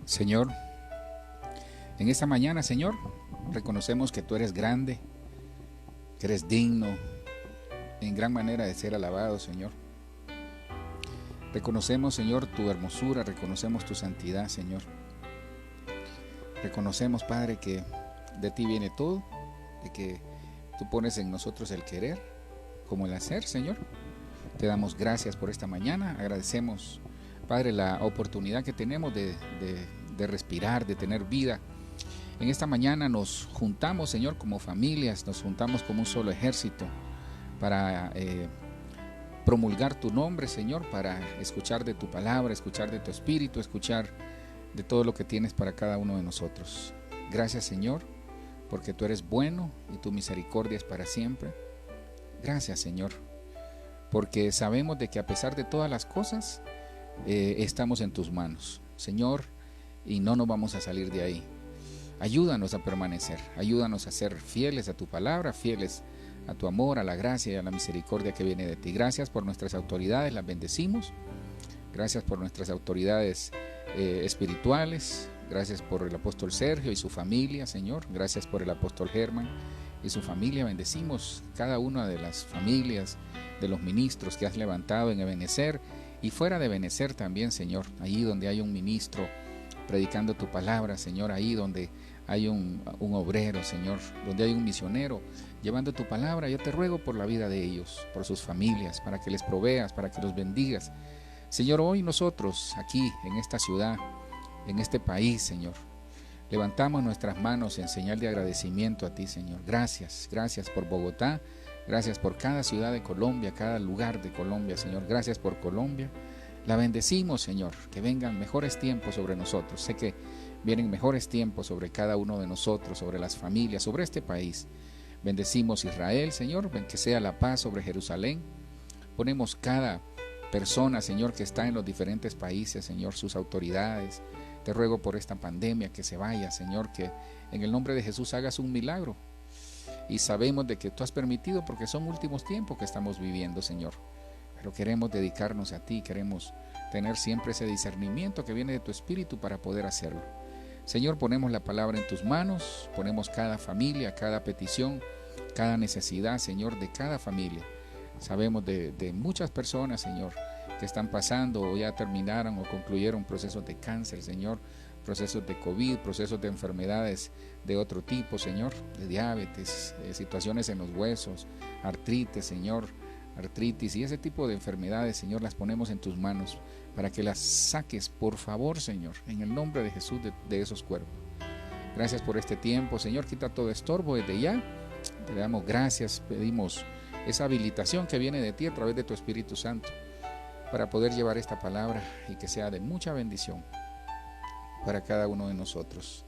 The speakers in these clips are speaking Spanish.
Señor, en esta mañana, Señor, reconocemos que tú eres grande, que eres digno, en gran manera de ser alabado, Señor. Reconocemos, Señor, tu hermosura, reconocemos tu santidad, Señor. Reconocemos, Padre, que de ti viene todo, de que tú pones en nosotros el querer como el hacer, Señor. Te damos gracias por esta mañana, agradecemos, Padre, la oportunidad que tenemos de respirar, de tener vida. En esta mañana nos juntamos, Señor, como familias, nos juntamos como un solo ejército para promulgar tu nombre, Señor, para escuchar de tu palabra, escuchar de tu espíritu, escuchar de todo lo que tienes para cada uno de nosotros. Gracias, Señor, porque tú eres bueno y tu misericordia es para siempre. Gracias, Señor, porque sabemos de que a pesar de todas las cosas, estamos en tus manos, Señor, y no nos vamos a salir de ahí. Ayúdanos a permanecer, ayúdanos a ser fieles a tu palabra, fieles a tu amor, a la gracia y a la misericordia que viene de ti. Gracias por nuestras autoridades, las bendecimos. Gracias por nuestras autoridades espirituales. Gracias por el apóstol Sergio y su familia, Señor. Gracias por el apóstol Germán y su familia. Bendecimos cada una de las familias de los ministros que has levantado en Ebenecer y fuera de Ebenecer también, Señor. Allí donde hay un ministro predicando tu palabra, Señor, ahí donde hay un obrero, Señor, donde hay un misionero llevando tu palabra, yo te ruego por la vida de ellos, por sus familias, para que les proveas, para que los bendigas. Señor, hoy nosotros aquí en esta ciudad, en este país, Señor, levantamos nuestras manos en señal de agradecimiento a ti, Señor. Gracias, gracias por Bogotá, gracias por cada ciudad de Colombia, cada lugar de Colombia, Señor. Gracias por Colombia. La bendecimos, Señor, que vengan mejores tiempos sobre nosotros. Sé que vienen mejores tiempos sobre cada uno de nosotros, sobre las familias, sobre este país. Bendecimos Israel, Señor, que sea la paz sobre Jerusalén. Ponemos cada persona, Señor, que está en los diferentes países, Señor, sus autoridades. Te ruego por esta pandemia que se vaya, Señor, que en el nombre de Jesús hagas un milagro. Y sabemos de que tú has permitido porque son últimos tiempos que estamos viviendo, Señor. Pero queremos dedicarnos a ti, queremos tener siempre ese discernimiento que viene de tu espíritu para poder hacerlo. Señor, ponemos la palabra en tus manos, ponemos cada familia, cada petición, cada necesidad, Señor, de cada familia. Sabemos de muchas personas, Señor, que están pasando o ya terminaron o concluyeron procesos de cáncer, Señor, procesos de COVID, procesos de enfermedades de otro tipo, Señor, de diabetes, situaciones en los huesos, artritis, Señor, artritis y ese tipo de enfermedades, Señor, las ponemos en tus manos para que las saques, por favor, Señor, en el nombre de Jesús de esos cuerpos. Gracias por este tiempo, Señor, quita todo estorbo desde ya. Te damos gracias, pedimos esa habilitación que viene de ti a través de tu Espíritu Santo para poder llevar esta palabra y que sea de mucha bendición para cada uno de nosotros.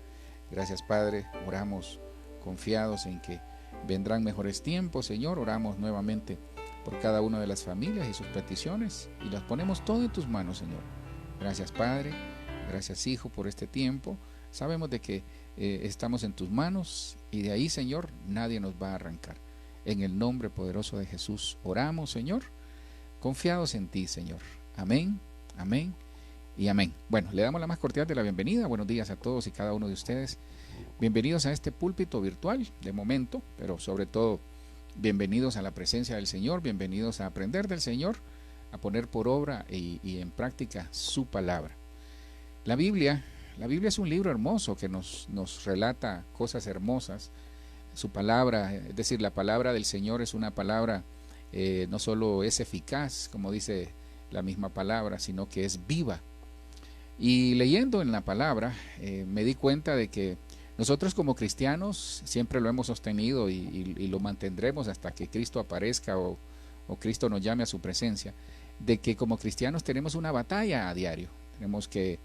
Gracias, Padre, oramos confiados en que vendrán mejores tiempos, Señor. Oramos nuevamente por cada una de las familias y sus peticiones y las ponemos todo en tus manos, Señor. Gracias, Padre, gracias, Hijo, por este tiempo. Sabemos de que estamos en tus manos y de ahí, Señor, nadie nos va a arrancar. En el nombre poderoso de Jesús oramos, Señor, confiados en ti, Señor. Amén, amén y amén. Bueno, le damos la más cordial de la bienvenida. Buenos días a todos y cada uno de ustedes. Bienvenidos a este púlpito virtual de momento, pero sobre todo bienvenidos a la presencia del Señor, bienvenidos a aprender del Señor, a poner por obra y en práctica su palabra. La Biblia es un libro hermoso que nos relata cosas hermosas. Su palabra, es decir, la palabra del Señor es una palabra, no solo es eficaz, como dice la misma palabra, sino que es viva. Y leyendo en la palabra, me di cuenta de que nosotros como cristianos siempre lo hemos sostenido y lo mantendremos hasta que Cristo aparezca o Cristo nos llame a su presencia, de que como cristianos tenemos una batalla a diario. Tenemos que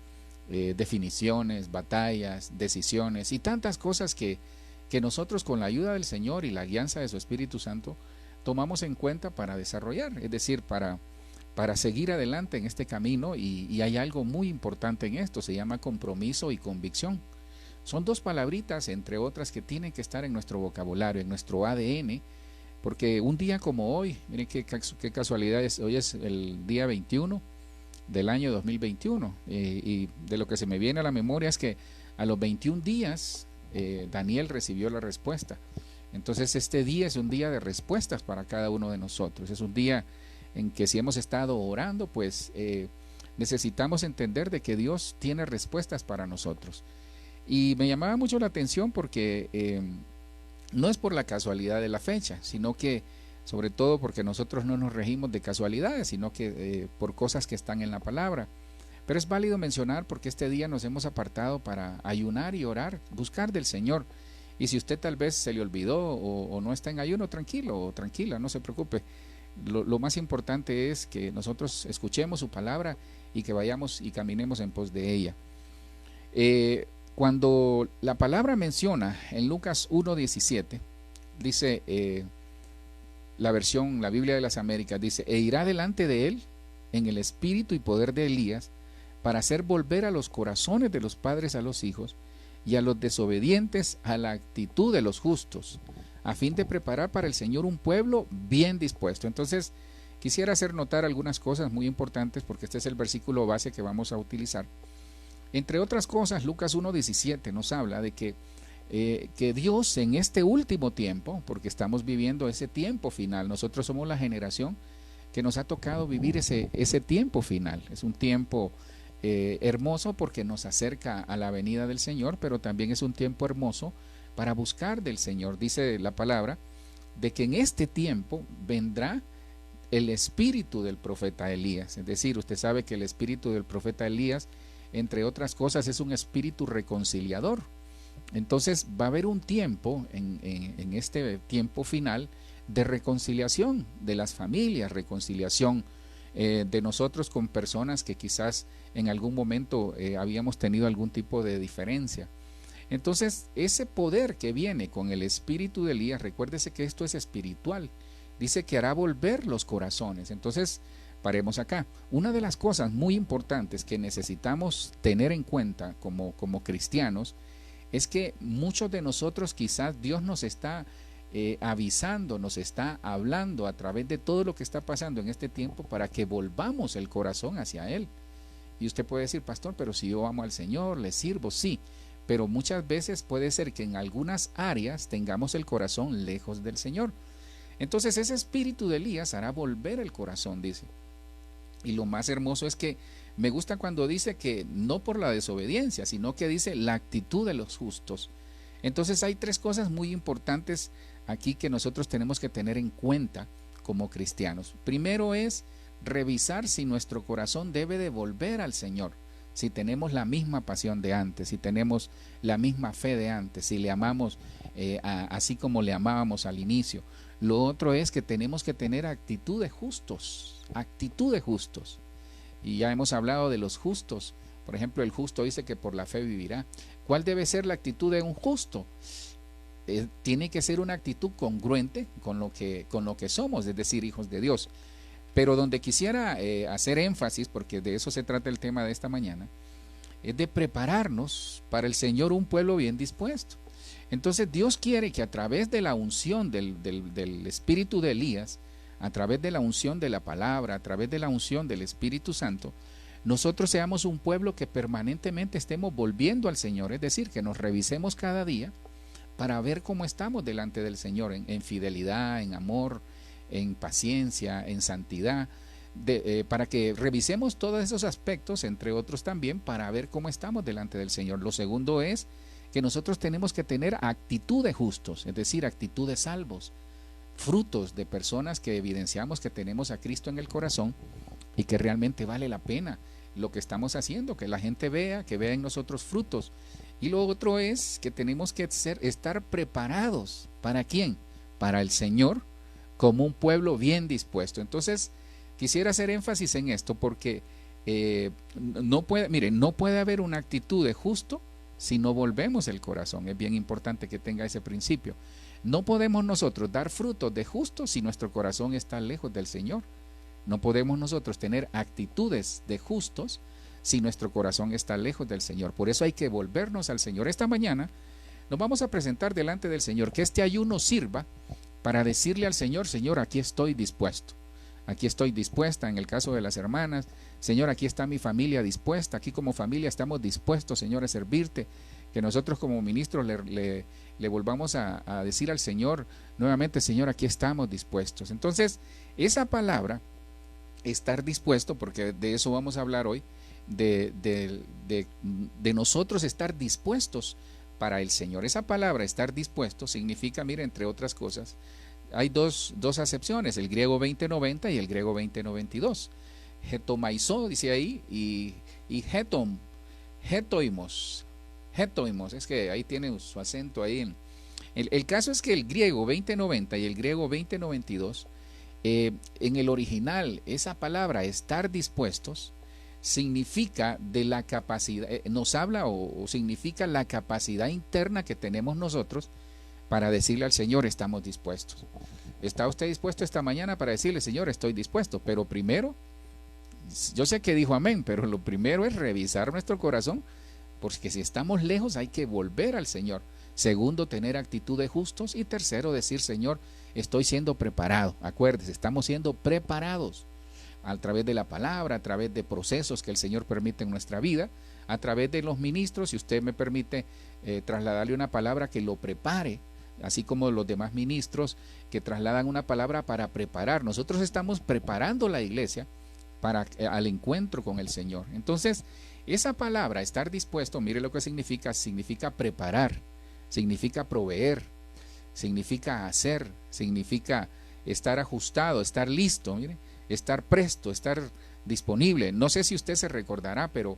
definiciones, batallas, decisiones y tantas cosas que nosotros con la ayuda del Señor y la guianza de su Espíritu Santo tomamos en cuenta para desarrollar, es decir, para seguir adelante en este camino y hay algo muy importante en esto, se llama compromiso y convicción. Son dos palabritas, entre otras, que tienen que estar en nuestro vocabulario, en nuestro ADN, porque un día como hoy, miren qué casualidad, hoy es el día 21 del año 2021. Y de lo que se me viene a la memoria es que a los 21 días Daniel recibió la respuesta. Entonces este día es un día de respuestas para cada uno de nosotros. Es un día en que si hemos estado orando, pues necesitamos entender de que Dios tiene respuestas para nosotros. Y me llamaba mucho la atención porque no es por la casualidad de la fecha, sino que sobre todo porque nosotros no nos regimos de casualidades, sino que por cosas que están en la palabra. Pero es válido mencionar porque este día nos hemos apartado para ayunar y orar, buscar del Señor. Y si usted tal vez se le olvidó o no está en ayuno, tranquilo o tranquila, no se preocupe. Lo más importante es que nosotros escuchemos su palabra y que vayamos y caminemos en pos de ella. Cuando la palabra menciona en Lucas 1:17, dice la Biblia de las Américas, dice: e irá delante de él en el espíritu y poder de Elías, para hacer volver a los corazones de los padres a los hijos, y a los desobedientes a la actitud de los justos, a fin de preparar para el Señor un pueblo bien dispuesto. Entonces, quisiera hacer notar algunas cosas muy importantes, porque este es el versículo base que vamos a utilizar. Entre otras cosas, Lucas 1:17 nos habla de que Dios en este último tiempo, porque estamos viviendo ese tiempo final, nosotros somos la generación que nos ha tocado vivir ese tiempo final. Es un tiempo hermoso porque nos acerca a la venida del Señor, pero también es un tiempo hermoso para buscar del Señor. Dice la palabra de que en este tiempo vendrá el espíritu del profeta Elías. Es decir, usted sabe que el espíritu del profeta Elías, entre otras cosas, es un espíritu reconciliador. Entonces va a haber un tiempo en este tiempo final de reconciliación de las familias, reconciliación de nosotros con personas que quizás en algún momento habíamos tenido algún tipo de diferencia. Entonces ese poder que viene con el espíritu de Elías, recuérdese que esto es espiritual, dice que hará volver los corazones. Entonces paremos acá. Una de las cosas muy importantes que necesitamos tener en cuenta como cristianos es que muchos de nosotros quizás Dios nos está avisando, nos está hablando a través de todo lo que está pasando en este tiempo para que volvamos el corazón hacia Él. Y usted puede decir: pastor, pero si yo amo al Señor, le sirvo, sí, pero muchas veces puede ser que en algunas áreas tengamos el corazón lejos del Señor. Entonces ese espíritu de Elías hará volver el corazón, dice. Y lo más hermoso es que me gusta cuando dice que no por la desobediencia, sino que dice la actitud de los justos. Entonces hay tres cosas muy importantes aquí que nosotros tenemos que tener en cuenta como cristianos. Primero es revisar si nuestro corazón debe de volver al Señor, si tenemos la misma pasión de antes, si tenemos la misma fe de antes, si le amamos así como le amábamos al inicio. Lo otro es que tenemos que tener actitud de justos, actitud de justos. Y ya hemos hablado de los justos. Por ejemplo, el justo dice que por la fe vivirá. ¿Cuál debe ser la actitud de un justo? Tiene que ser una actitud congruente con lo que somos, es decir, hijos de Dios. Pero donde quisiera hacer énfasis, porque de eso se trata el tema de esta mañana, es de prepararnos para el Señor un pueblo bien dispuesto. Entonces Dios quiere que a través de la unción del espíritu de Elías, a través de la unción de la palabra, a través de la unción del Espíritu Santo, nosotros seamos un pueblo que permanentemente estemos volviendo al Señor, es decir, que nos revisemos cada día para ver cómo estamos delante del Señor, en fidelidad, en amor, en paciencia, en santidad, para que revisemos todos esos aspectos, entre otros también, para ver cómo estamos delante del Señor. Lo segundo es que nosotros tenemos que tener actitud de justos, es decir, actitud de salvos, frutos de personas que evidenciamos que tenemos a Cristo en el corazón y que realmente vale la pena lo que estamos haciendo, que la gente vea, que vea en nosotros frutos. Y lo otro es que tenemos que estar preparados. ¿Para quién? Para el Señor, como un pueblo bien dispuesto. Entonces, quisiera hacer énfasis en esto porque no puede haber una actitud de justo si no volvemos el corazón. Es bien importante que tenga ese principio. No podemos nosotros dar frutos de justos si nuestro corazón está lejos del Señor. No podemos nosotros tener actitudes de justos si nuestro corazón está lejos del Señor. Por eso hay que volvernos al Señor. Esta mañana nos vamos a presentar delante del Señor, que este ayuno sirva para decirle al Señor: Señor, aquí estoy dispuesto. aquí estoy dispuesta. En el caso de las hermanas, Señor, aquí está mi familia dispuesta, aquí como familia estamos dispuestos, Señor, a servirte. Que nosotros como ministros le volvamos a decir al Señor nuevamente, Señor, aquí estamos dispuestos. Entonces, esa palabra, estar dispuesto, porque de eso vamos a hablar hoy, de nosotros estar dispuestos para el Señor. Esa palabra, estar dispuesto, significa, mire, entre otras cosas, hay dos acepciones, el griego 2090 y el griego 2092. Hetomaizo, dice ahí, y hetoimos, es que ahí tiene su acento ahí. El caso es que el griego 2090 y el griego 2092, en el original, esa palabra, estar dispuestos, significa de la capacidad, nos habla o significa la capacidad interna que tenemos nosotros para decirle al Señor, estamos dispuestos. ¿Está usted dispuesto esta mañana para decirle, Señor, estoy dispuesto? Pero primero, yo sé que dijo amén, pero lo primero es revisar nuestro corazón, porque si estamos lejos hay que volver al Señor. Segundo, tener actitud de justos. Y tercero, decir, Señor, estoy siendo preparado. Acuérdese, estamos siendo preparados a través de la palabra, a través de procesos que el Señor permite en nuestra vida, a través de los ministros. Si usted me permite trasladarle una palabra que lo prepare, así como los demás ministros que trasladan una palabra para preparar. Nosotros estamos preparando la iglesia para al encuentro con el Señor. Entonces, esa palabra, estar dispuesto, mire lo que significa preparar, significa proveer, significa hacer, significa estar ajustado, estar listo, mire, estar presto, estar disponible. No sé si usted se recordará, pero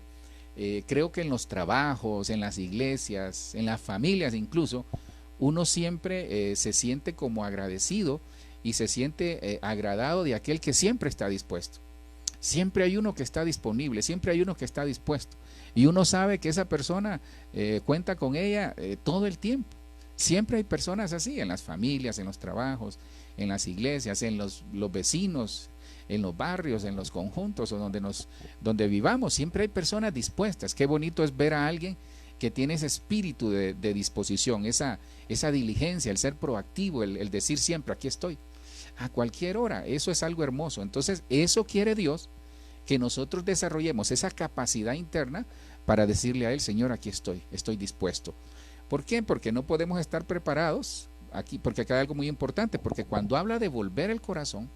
creo que en los trabajos, en las iglesias, en las familias incluso, uno siempre se siente como agradecido y se siente agradado de aquel que siempre está dispuesto. Siempre hay uno que está disponible, siempre hay uno que está dispuesto. Y uno sabe que esa persona cuenta con ella todo el tiempo. Siempre hay personas así, en las familias, en los trabajos, en las iglesias, en los vecinos, en los barrios, en los conjuntos o donde vivamos. Siempre hay personas dispuestas. Qué bonito es ver a alguien que tiene ese espíritu de disposición, esa diligencia, el ser proactivo, el decir siempre, aquí estoy, a cualquier hora. Eso es algo hermoso. Entonces, eso quiere Dios, que nosotros desarrollemos esa capacidad interna para decirle a Él, Señor, aquí estoy dispuesto. ¿Por qué? Porque no podemos estar preparados aquí, porque acá hay algo muy importante, porque cuando habla de volver el corazón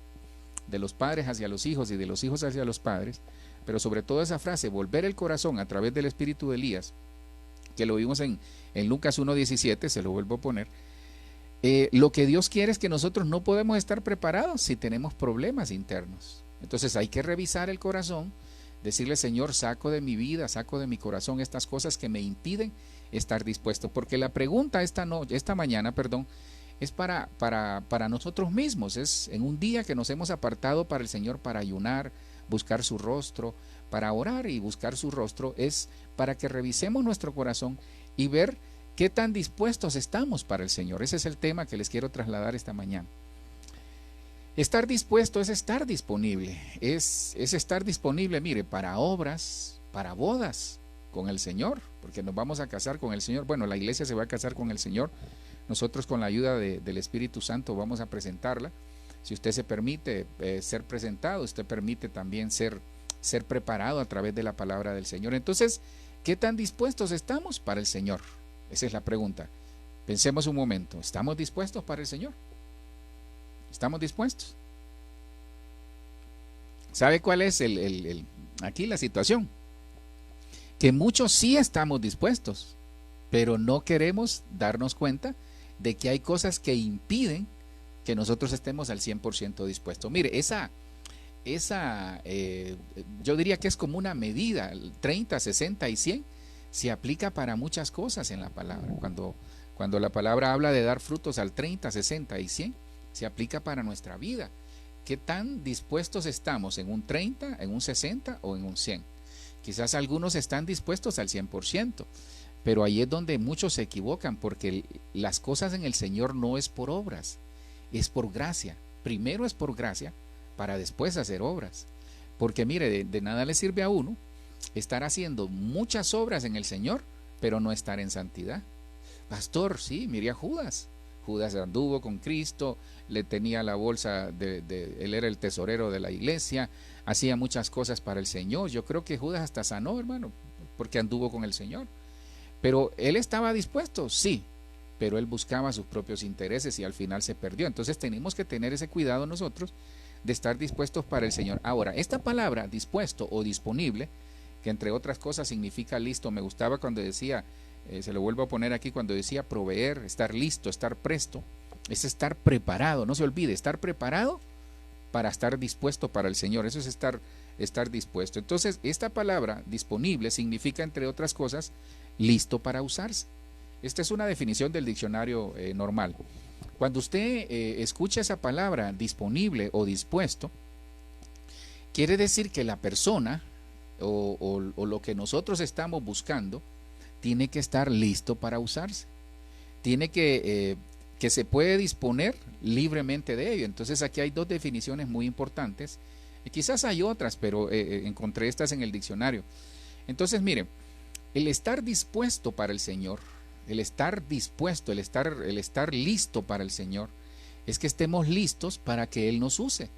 de los padres hacia los hijos y de los hijos hacia los padres, pero sobre todo esa frase, volver el corazón a través del espíritu de Elías, que lo vimos en Lucas 1:17, se lo vuelvo a poner. Lo que Dios quiere es que nosotros no podemos estar preparados si tenemos problemas internos. Entonces hay que revisar el corazón, decirle, Señor, saco de mi vida, saco de mi corazón estas cosas que me impiden estar dispuesto. Porque la pregunta esta mañana, es para nosotros mismos. Es en un día que nos hemos apartado para el Señor, para ayunar, buscar su rostro, para orar y buscar su rostro, es para que revisemos nuestro corazón y ver qué tan dispuestos estamos para el Señor. Ese es el tema que les quiero trasladar esta mañana. Estar dispuesto es estar disponible, es estar disponible, mire, para obras, para bodas con el Señor, porque nos vamos a casar con el Señor. Bueno, la iglesia se va a casar con el Señor. Nosotros, con la ayuda del Espíritu Santo, vamos a presentarla. Si usted se permite ser presentado, usted permite también ser preparado a través de la palabra del Señor. Entonces, ¿qué tan dispuestos estamos para el Señor? Esa es la pregunta. Pensemos un momento, ¿estamos dispuestos para el Señor? ¿Estamos dispuestos? ¿Sabe cuál es aquí la situación? Que muchos sí estamos dispuestos, pero no queremos darnos cuenta de que hay cosas que impiden que nosotros estemos al 100% dispuestos. Mire, yo diría que es como una medida, 30, 60 y 100, se aplica para muchas cosas en la palabra. Cuando la palabra habla de dar frutos al 30, 60 y 100, se aplica para nuestra vida. ¿Qué tan dispuestos estamos en un 30, en un 60 o en un 100? Quizás algunos están dispuestos al 100%, pero ahí es donde muchos se equivocan, porque las cosas en el Señor no es por obras, es por gracia. Primero es por gracia para después hacer obras. Porque mire, de nada le sirve a uno estar haciendo muchas obras en el Señor, pero no estar en santidad. Pastor, sí, mire a Judas. Judas anduvo con Cristo, le tenía la bolsa él era el tesorero de la iglesia, hacía muchas cosas para el Señor. Yo creo que Judas hasta sanó, hermano, porque anduvo con el Señor. Pero él estaba dispuesto, sí, pero él buscaba sus propios intereses y al final se perdió. Entonces tenemos que tener ese cuidado nosotros de estar dispuestos para el Señor. Ahora, esta palabra dispuesto o disponible, que entre otras cosas significa listo, me gustaba cuando decía, se lo vuelvo a poner aquí, cuando decía proveer, estar listo, estar presto, es estar preparado, no se olvide, estar preparado para estar dispuesto para el Señor, eso es estar dispuesto. Entonces, esta palabra disponible significa, entre otras cosas, listo para usarse. Esta es una definición del diccionario normal. Cuando usted escucha esa palabra disponible o dispuesto, quiere decir que la persona o lo que nosotros estamos buscando tiene que estar listo para usarse. Tiene que se puede disponer libremente de ello. Entonces aquí hay dos definiciones muy importantes. Quizás hay otras, pero encontré estas en el diccionario. Entonces, mire, el estar dispuesto para el Señor, el estar dispuesto, el estar listo para el Señor, es que estemos listos para que Él nos use,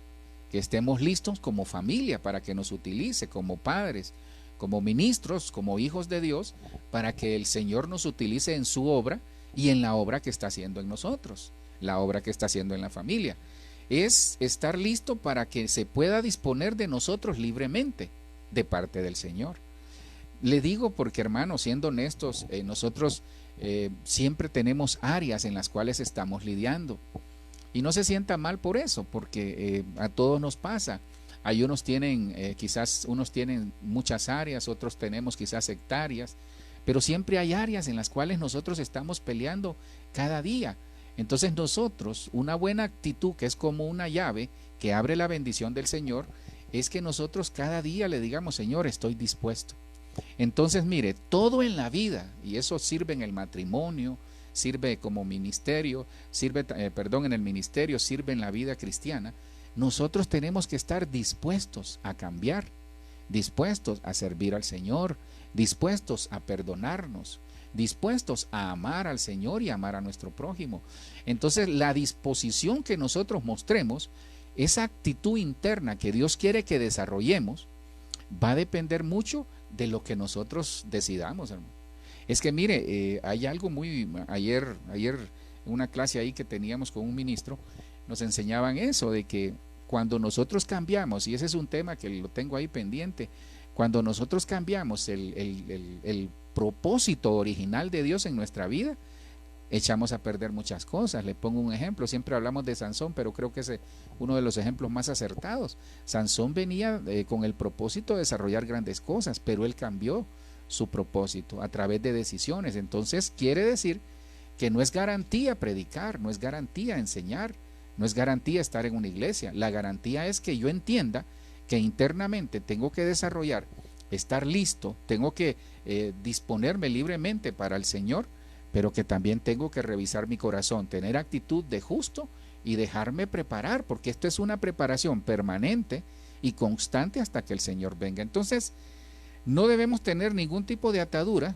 que estemos listos como familia para que nos utilice, como padres, como ministros, como hijos de Dios, para que el Señor nos utilice en su obra y en la obra que está haciendo en nosotros, la obra que está haciendo en la familia. Es estar listo para que se pueda disponer de nosotros libremente de parte del Señor. Le digo porque, hermanos, siendo honestos, nosotros siempre tenemos áreas en las cuales estamos lidiando. Y no se sienta mal por eso, porque a todos nos pasa. Hay unos tienen, quizás unos tienen muchas áreas, otros tenemos quizás hectáreas, pero siempre hay áreas en las cuales nosotros estamos peleando cada día. Entonces nosotros, una buena actitud que es como una llave que abre la bendición del Señor, es que nosotros cada día le digamos, Señor, estoy dispuesto. Entonces, mire, todo en la vida, y eso sirve en el matrimonio, sirve como ministerio, sirve, en el ministerio, sirve en la vida cristiana. Nosotros tenemos que estar dispuestos a cambiar, dispuestos a servir al Señor, dispuestos a perdonarnos, dispuestos a amar al Señor y amar a nuestro prójimo. Entonces, la disposición que nosotros mostremos, esa actitud interna que Dios quiere que desarrollemos, va a depender mucho de lo que nosotros decidamos, hermano. Es que mire, hay algo muy, ayer en una clase ahí que teníamos con un ministro, nos enseñaban eso, de que cuando nosotros cambiamos, y ese es un tema que lo tengo ahí pendiente, cuando nosotros cambiamos el propósito original de Dios en nuestra vida, echamos a perder muchas cosas. Le pongo un ejemplo, siempre hablamos de Sansón, pero creo que es uno de los ejemplos más acertados. Sansón venía con el propósito de desarrollar grandes cosas, pero él cambió su propósito a través de decisiones. Entonces quiere decir que no es garantía predicar, no es garantía enseñar, no es garantía estar en una iglesia. La garantía es que yo entienda que internamente tengo que desarrollar, estar listo, tengo que disponerme libremente para el Señor, pero que también tengo que revisar mi corazón, tener actitud de justo y dejarme preparar, porque esto es una preparación permanente y constante hasta que el Señor venga. Entonces, no debemos tener ningún tipo de atadura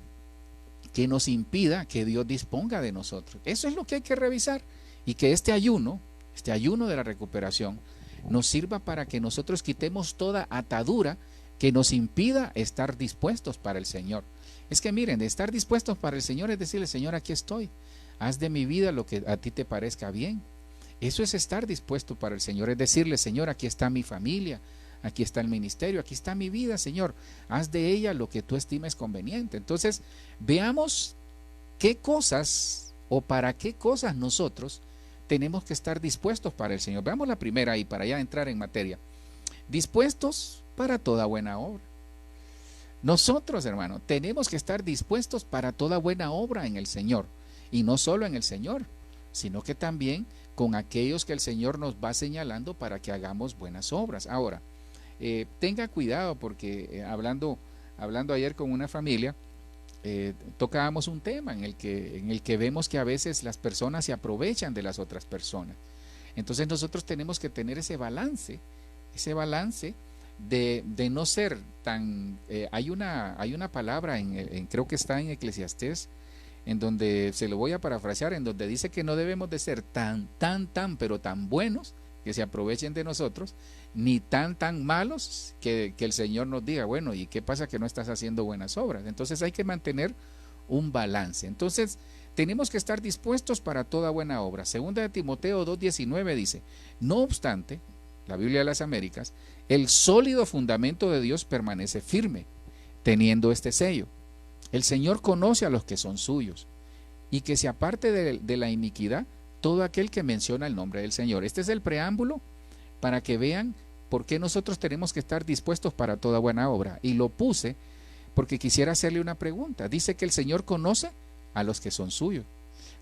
que nos impida que Dios disponga de nosotros. Eso es lo que hay que revisar, y que este ayuno de la recuperación, nos sirva para que nosotros quitemos toda atadura que nos impida estar dispuestos para el Señor. Es que miren, de estar dispuestos para el Señor es decirle, Señor, aquí estoy, haz de mi vida lo que a ti te parezca bien. Eso es estar dispuesto para el Señor, es decirle, Señor, aquí está mi familia, aquí está el ministerio, aquí está mi vida, Señor, haz de ella lo que tú estimes conveniente. Entonces, veamos qué cosas o para qué cosas nosotros tenemos que estar dispuestos para el Señor. Veamos la primera y para ya entrar en materia. Dispuestos para toda buena obra. Nosotros, hermano, tenemos que estar dispuestos para toda buena obra en el Señor, y no solo en el Señor, sino que también con aquellos que el Señor nos va señalando para que hagamos buenas obras. Ahora, tenga cuidado, porque hablando ayer con una familia, tocábamos un tema en el que vemos que a veces las personas se aprovechan de las otras personas. Entonces nosotros tenemos que tener ese balance de no ser tan... hay una palabra, creo que está en Eclesiastés, en donde, se lo voy a parafrasear, en donde dice que no debemos de ser pero tan buenos que se aprovechen de nosotros, ni tan malos que el Señor nos diga, bueno, ¿y qué pasa que no estás haciendo buenas obras? Entonces hay que mantener un balance. Entonces tenemos que estar dispuestos para toda buena obra. Segunda de Timoteo 2:19 dice, no obstante, la Biblia de las Américas, el sólido fundamento de Dios permanece firme, teniendo este sello: el Señor conoce a los que son suyos, y que se aparte de la iniquidad todo aquel que menciona el nombre del Señor. Este es el preámbulo para que vean por qué nosotros tenemos que estar dispuestos para toda buena obra. Y lo puse porque quisiera hacerle una pregunta. Dice que el Señor conoce a los que son suyos.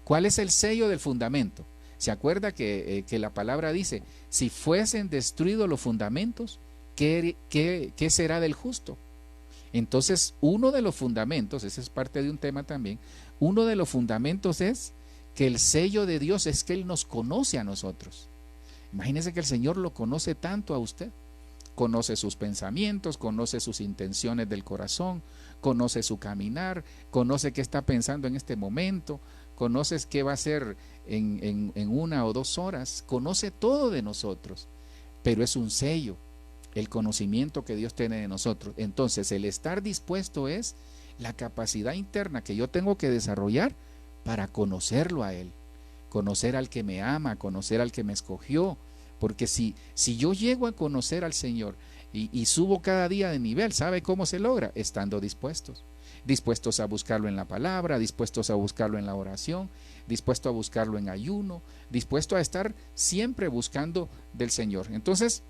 ¿Cuál es el sello del fundamento? ¿Se acuerda que la palabra dice, si fuesen destruidos los fundamentos, ¿qué será del justo? Entonces, uno de los fundamentos, ese es parte de un tema también, uno de los fundamentos es que el sello de Dios es que Él nos conoce a nosotros. Imagínese que el Señor lo conoce tanto a usted. Conoce sus pensamientos, conoce sus intenciones del corazón, conoce su caminar, conoce qué está pensando en este momento, conoce qué va a hacer en 1 o 2 horas, conoce todo de nosotros, pero es un sello, el conocimiento que Dios tiene de nosotros. Entonces, el estar dispuesto es la capacidad interna que yo tengo que desarrollar para conocerlo a Él, conocer al que me ama, conocer al que me escogió. Porque si yo llego a conocer al Señor y subo cada día de nivel, ¿sabe cómo se logra? Estando dispuestos a buscarlo en la palabra, dispuestos a buscarlo en la oración, dispuestos a buscarlo en ayuno, dispuestos a estar siempre buscando del Señor. Entonces,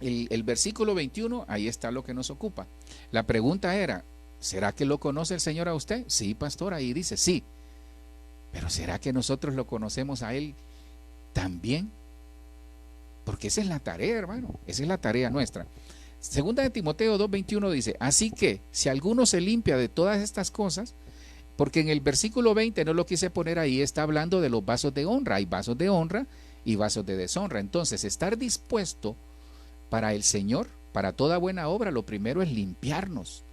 el versículo 21, ahí está lo que nos ocupa. La pregunta era, ¿será que lo conoce el Señor a usted? Sí, pastor, ahí dice, sí. Pero ¿será que nosotros lo conocemos a Él también? Porque esa es la tarea, hermano, esa es la tarea nuestra. Segunda de Timoteo 2:21 dice, así que si alguno se limpia de todas estas cosas, porque en el versículo 20 no lo quise poner ahí, está hablando de los vasos de honra, hay vasos de honra y vasos de deshonra. Entonces, estar dispuesto para el Señor, para toda buena obra, lo primero es limpiarnos.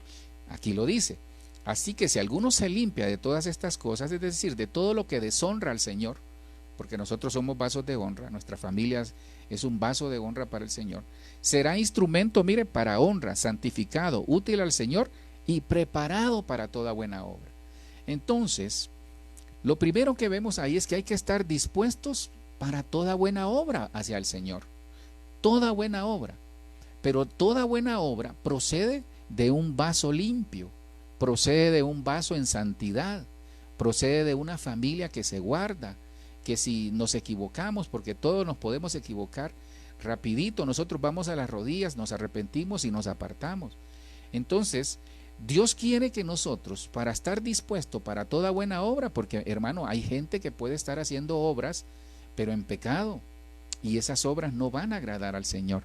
Aquí lo dice. Así que si alguno se limpia de todas estas cosas, es decir, de todo lo que deshonra al Señor, porque nosotros somos vasos de honra, nuestra familia es un vaso de honra para el Señor, será instrumento, mire, para honra, santificado, útil al Señor y preparado para toda buena obra. Entonces, lo primero que vemos ahí es que hay que estar dispuestos para toda buena obra hacia el Señor. Toda buena obra. Pero toda buena obra procede de un vaso limpio, procede de un vaso en santidad, procede de una familia que se guarda, que si nos equivocamos, porque todos nos podemos equivocar, rapidito nosotros vamos a las rodillas, nos arrepentimos y nos apartamos. Entonces, Dios quiere que nosotros, para estar dispuesto para toda buena obra, porque hermano, hay gente que puede estar haciendo obras, pero en pecado, y esas obras no van a agradar al Señor.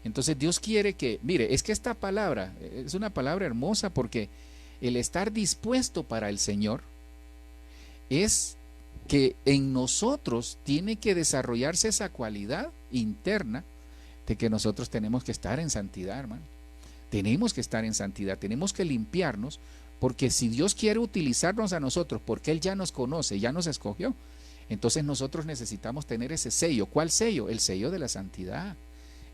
Entonces Dios quiere que, mire, es que esta palabra es una palabra hermosa, porque el estar dispuesto para el Señor es que en nosotros tiene que desarrollarse esa cualidad interna de que nosotros tenemos que estar en santidad, hermano. Tenemos que estar en santidad, tenemos que limpiarnos, porque si Dios quiere utilizarnos a nosotros, porque Él ya nos conoce, ya nos escogió, entonces nosotros necesitamos tener ese sello. ¿Cuál sello? El sello de la santidad,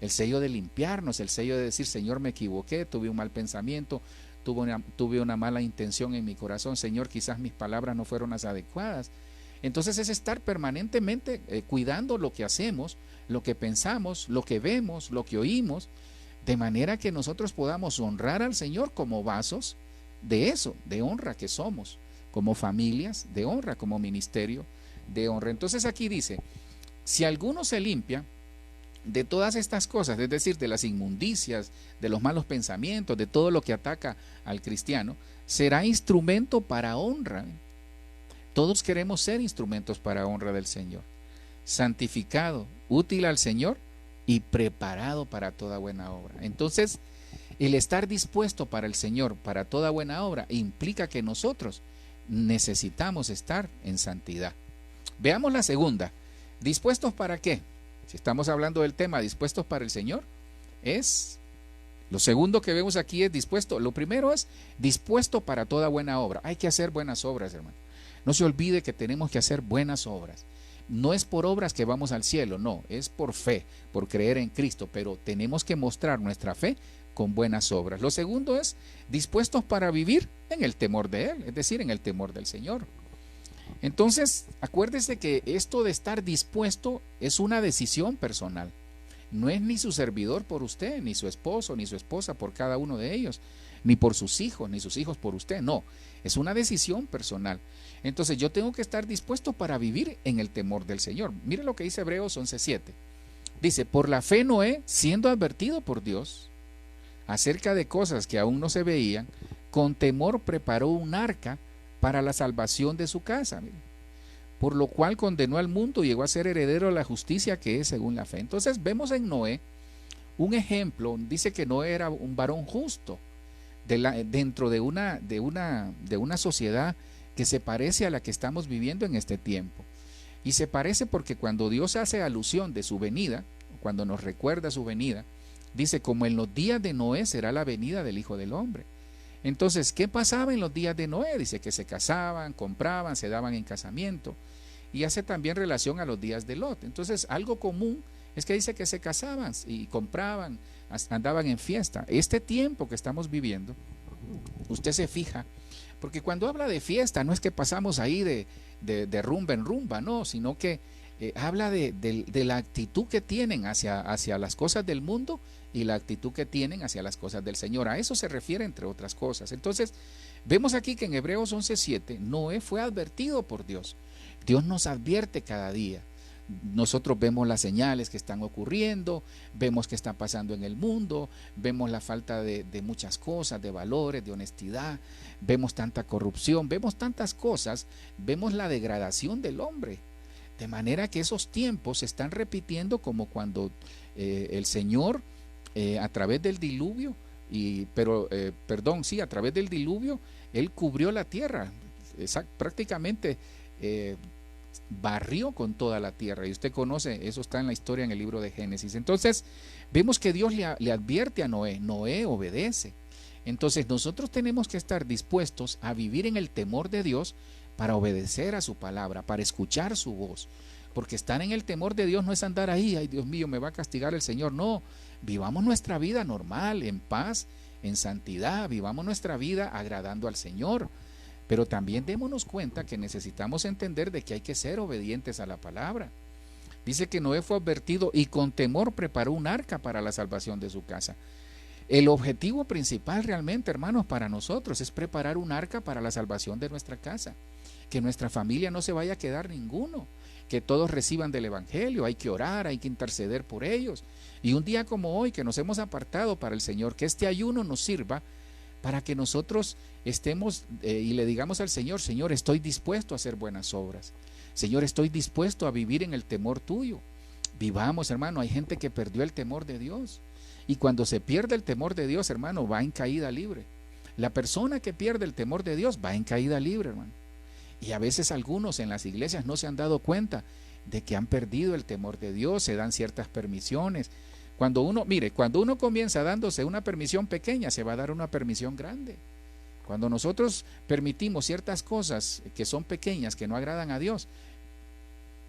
el sello de limpiarnos, el sello de decir, Señor, me equivoqué, tuve un mal pensamiento, tuve una mala intención en mi corazón, Señor, quizás mis palabras no fueron las adecuadas. Entonces es estar permanentemente cuidando lo que hacemos, lo que pensamos, lo que vemos, lo que oímos, de manera que nosotros podamos honrar al Señor como vasos de eso, de honra que somos, como familias de honra, como ministerio de honra. Entonces aquí dice, si alguno se limpia de todas estas cosas, es decir, de las inmundicias, de los malos pensamientos, de todo lo que ataca al cristiano, será instrumento para honra. Todos queremos ser instrumentos para honra del Señor, santificado, útil al Señor y preparado para toda buena obra. Entonces, el estar dispuesto para el Señor, para toda buena obra, implica que nosotros necesitamos estar en santidad. Veamos la segunda. ¿Dispuestos para qué? Si estamos hablando del tema dispuestos para el Señor, es lo segundo que vemos aquí es dispuesto. Lo primero es dispuesto para toda buena obra. Hay que hacer buenas obras, hermano. No se olvide que tenemos que hacer buenas obras. No es por obras que vamos al cielo, no, es por fe, por creer en Cristo, pero tenemos que mostrar nuestra fe con buenas obras. Lo segundo es dispuestos para vivir en el temor de Él, es decir, en el temor del Señor. Entonces, acuérdese que esto de estar dispuesto es una decisión personal. No es ni su servidor por usted, ni su esposo, ni su esposa por cada uno de ellos, ni por sus hijos, ni sus hijos por usted. No, es una decisión personal. Entonces yo tengo que estar dispuesto para vivir en el temor del Señor. Mire lo que dice Hebreos 11:7. Dice, por la fe Noé, siendo advertido por Dios acerca de cosas que aún no se veían, con temor preparó un arca para la salvación de su casa. Mire, por lo cual condenó al mundo y llegó a ser heredero de la justicia que es según la fe. Entonces vemos en Noé un ejemplo. Dice que Noé era un varón justo dentro de una sociedad que se parece a la que estamos viviendo en este tiempo. Y se parece porque cuando Dios hace alusión de su venida, cuando nos recuerda su venida, dice, como en los días de Noé será la venida del Hijo del Hombre. Entonces, ¿qué pasaba en los días de Noé? Dice que se casaban, compraban, se daban en casamiento. Y hace también relación a los días de Lot. Entonces, algo común es que dice que se casaban y compraban, andaban en fiesta. Este tiempo que estamos viviendo, usted se fija, porque cuando habla de fiesta no es que pasamos ahí de rumba en rumba, no, sino que habla de la actitud que tienen hacia las cosas del mundo y la actitud que tienen hacia las cosas del Señor. A eso se refiere, entre otras cosas. Entonces, vemos aquí que en Hebreos 11:7, Noé fue advertido por Dios. Dios nos advierte cada día. Nosotros vemos las señales que están ocurriendo, vemos qué está pasando en el mundo, vemos la falta de muchas cosas, de valores, de honestidad, vemos tanta corrupción, vemos tantas cosas, vemos la degradación del hombre. De manera que esos tiempos se están repitiendo como cuando el Señor a través del diluvio, a través del diluvio, Él cubrió la tierra, prácticamente barrió con toda la tierra, y usted conoce, eso está en la historia en el libro de Génesis. Entonces vemos que Dios le advierte a Noé, Noé obedece. Entonces nosotros tenemos que estar dispuestos a vivir en el temor de Dios para obedecer a su palabra, para escuchar su voz, porque estar en el temor de Dios no es andar ahí, ay Dios mío, me va a castigar el Señor. No, vivamos nuestra vida normal, en paz, en santidad, vivamos nuestra vida agradando al Señor. Pero también démonos cuenta que necesitamos entender de que hay que ser obedientes a la palabra. Dice que Noé fue advertido y con temor preparó un arca para la salvación de su casa. El objetivo principal realmente, hermanos, para nosotros es preparar un arca para la salvación de nuestra casa. Que nuestra familia no se vaya a quedar ninguno, que todos reciban del Evangelio. Hay que orar, hay que interceder por ellos. Y un día como hoy que nos hemos apartado para el Señor, que este ayuno nos sirva para que nosotros estemos y le digamos al Señor, Señor, estoy dispuesto a hacer buenas obras. Señor, estoy dispuesto a vivir en el temor tuyo. Vivamos, hermano, hay gente que perdió el temor de Dios. Y cuando se pierde el temor de Dios, hermano, va en caída libre. La persona que pierde el temor de Dios va en caída libre, hermano. Y a veces algunos en las iglesias no se han dado cuenta de que han perdido el temor de Dios, se dan ciertas permisiones. Cuando uno comienza dándose una permisión pequeña, se va a dar una permisión grande. Cuando nosotros permitimos ciertas cosas que son pequeñas, que no agradan a Dios,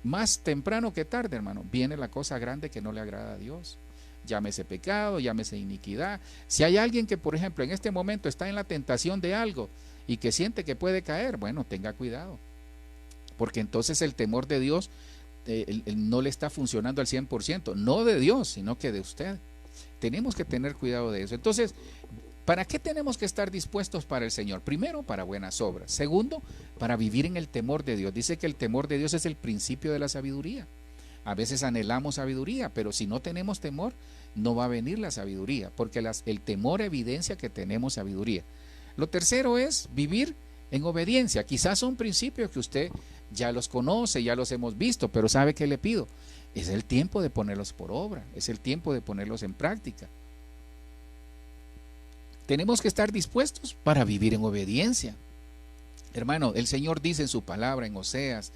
más temprano que tarde, hermano, viene la cosa grande que no le agrada a Dios. Llámese pecado, llámese iniquidad. Si hay alguien que, por ejemplo, en este momento está en la tentación de algo y que siente que puede caer, bueno, tenga cuidado, porque entonces el temor de Dios no le está funcionando al 100%, no de Dios, sino que de usted. Tenemos que tener cuidado de eso. Entonces, ¿para qué tenemos que estar dispuestos para el Señor? Primero, para buenas obras. Segundo, para vivir en el temor de Dios. Dice que el temor de Dios es el principio de la sabiduría. A veces anhelamos sabiduría, pero si no tenemos temor, no va a venir la sabiduría, porque el temor evidencia que tenemos sabiduría. Lo tercero es vivir en obediencia. Quizás son principios que usted ya los conoce, ya los hemos visto, pero ¿sabe qué le pido? Es el tiempo de ponerlos por obra, es el tiempo de ponerlos en práctica. Tenemos que estar dispuestos para vivir en obediencia. Hermano, el Señor dice en su palabra, en Oseas,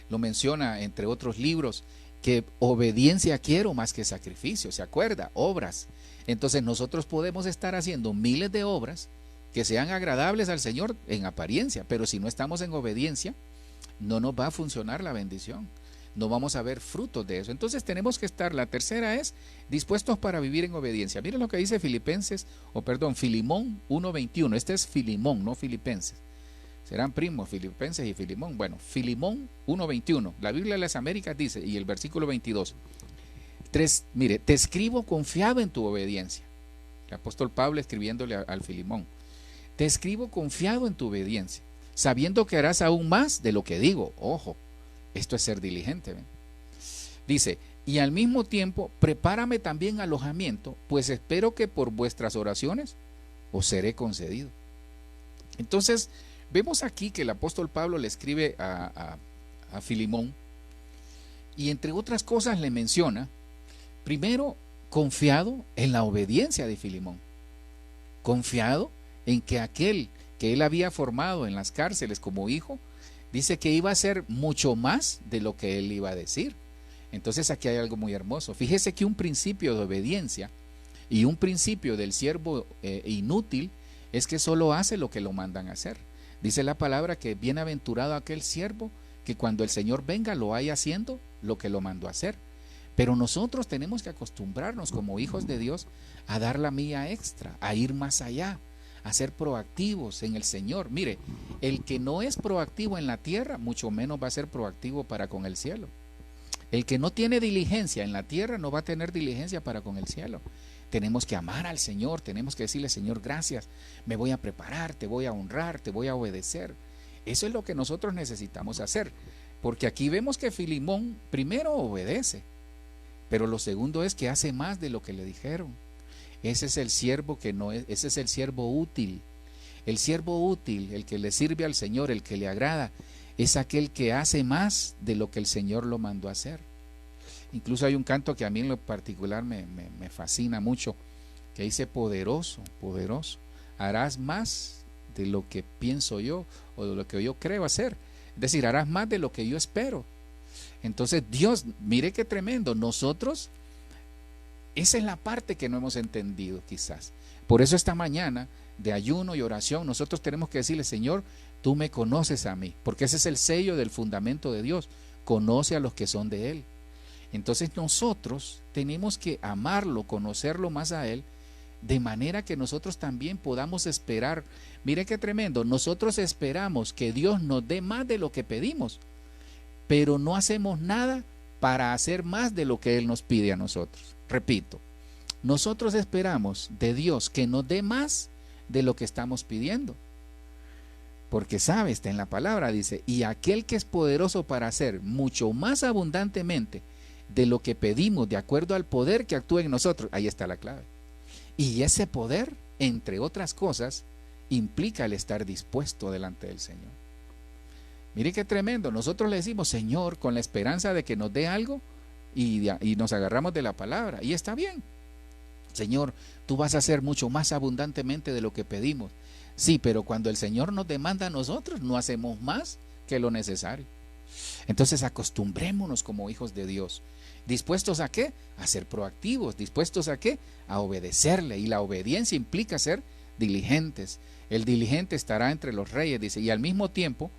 lo menciona entre otros libros, que obediencia quiero más que sacrificio. ¿Se acuerda? Obras. Entonces nosotros podemos estar haciendo miles de obras que sean agradables al Señor en apariencia, pero si no estamos en obediencia, no nos va a funcionar la bendición. No vamos a ver frutos de eso. Entonces tenemos que estar, la tercera es, dispuestos para vivir en obediencia. Miren lo que dice Filimón 1:21. Este es Filimón, no Filipenses. Serán primos Filipenses y Filimón. Bueno, Filimón 1:21. La Biblia de las Américas dice, y el versículo 22. Mire, te escribo confiado en tu obediencia. El apóstol Pablo escribiéndole al Filimón. Te escribo confiado en tu obediencia, sabiendo que harás aún más de lo que digo. Ojo, esto es ser diligente. ¿Ven? Dice, y al mismo tiempo, prepárame también alojamiento, pues espero que por vuestras oraciones os seré concedido. Entonces, vemos aquí que el apóstol Pablo le escribe a Filimón, y entre otras cosas le menciona, primero, confiado en la obediencia de Filimón, confiado en que aquel que él había formado en las cárceles como hijo, dice que iba a hacer mucho más de lo que él iba a decir. Entonces aquí hay algo muy hermoso. Fíjese que un principio de obediencia y un principio del siervo inútil es que solo hace lo que lo mandan a hacer. Dice la palabra que bienaventurado aquel siervo que cuando el Señor venga lo haya haciendo lo que lo mandó a hacer. Pero nosotros tenemos que acostumbrarnos como hijos de Dios a dar la milla extra, a ir más allá, a ser proactivos en el Señor. Mire, el que no es proactivo en la tierra, mucho menos va a ser proactivo para con el cielo. El que no tiene diligencia en la tierra no va a tener diligencia para con el cielo. Tenemos que amar al Señor, tenemos que decirle, Señor, gracias, me voy a preparar, te voy a honrar, te voy a obedecer. Eso es lo que nosotros necesitamos hacer, porque aquí vemos que Filimón primero obedece, pero lo segundo es que hace más de lo que le dijeron. Ese es el siervo que no es, ese es el siervo útil. El siervo útil, el que le sirve al Señor, el que le agrada, es aquel que hace más de lo que el Señor lo mandó a hacer. Incluso hay un canto que a mí en lo particular me fascina mucho, que dice, poderoso, poderoso, harás más de lo que pienso yo o de lo que yo creo hacer. Es decir, harás más de lo que yo espero. Entonces Dios, mire qué tremendo, nosotros, esa es la parte que no hemos entendido quizás. Por eso esta mañana de ayuno y oración nosotros tenemos que decirle, Señor, tú me conoces a mí, porque ese es el sello del fundamento de Dios, conoce a los que son de Él. Entonces nosotros tenemos que amarlo, conocerlo más a Él, de manera que nosotros también podamos esperar. Mire qué tremendo, nosotros esperamos que Dios nos dé más de lo que pedimos, pero no hacemos nada para hacer más de lo que Él nos pide a nosotros. Repito, nosotros esperamos de Dios que nos dé más de lo que estamos pidiendo. Porque sabe, está en la palabra, dice, y aquel que es poderoso para hacer mucho más abundantemente de lo que pedimos, de acuerdo al poder que actúa en nosotros, ahí está la clave. Y ese poder, entre otras cosas, implica el estar dispuesto delante del Señor. Mire qué tremendo, nosotros le decimos, Señor, con la esperanza de que nos dé algo, y nos agarramos de la palabra, y está bien. Señor, tú vas a hacer mucho más abundantemente de lo que pedimos. Sí, pero cuando el Señor nos demanda a nosotros, no hacemos más que lo necesario. Entonces acostumbrémonos como hijos de Dios. ¿Dispuestos a qué? A ser proactivos. ¿Dispuestos a qué? A obedecerle. Y la obediencia implica ser diligentes. El diligente estará entre los reyes, dice, y al mismo tiempo,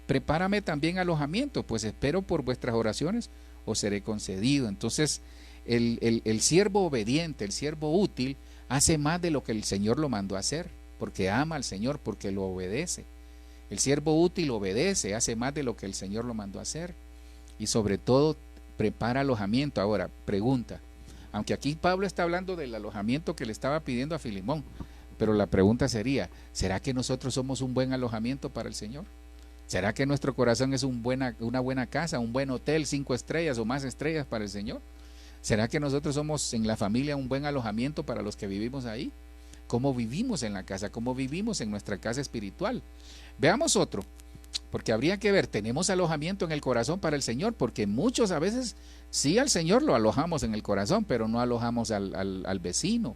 prepárame también alojamiento, pues espero por vuestras oraciones os seré concedido. Entonces, el siervo obediente, el siervo útil, hace más de lo que el Señor lo mandó a hacer, porque ama al Señor, porque lo obedece. El siervo útil obedece, hace más de lo que el Señor lo mandó a hacer, y sobre todo prepara alojamiento. Ahora, pregunta, aunque aquí Pablo está hablando del alojamiento que le estaba pidiendo a Filimón, pero la pregunta sería, ¿será que nosotros somos un buen alojamiento para el Señor? ¿Será que nuestro corazón es una buena casa, un buen hotel, 5 estrellas o más estrellas para el Señor? ¿Será que nosotros somos en la familia un buen alojamiento para los que vivimos ahí? ¿Cómo vivimos en la casa? ¿Cómo vivimos en nuestra casa espiritual? Veamos otro, porque habría que ver, ¿tenemos alojamiento en el corazón para el Señor? Porque muchos a veces sí al Señor lo alojamos en el corazón, pero no alojamos al vecino.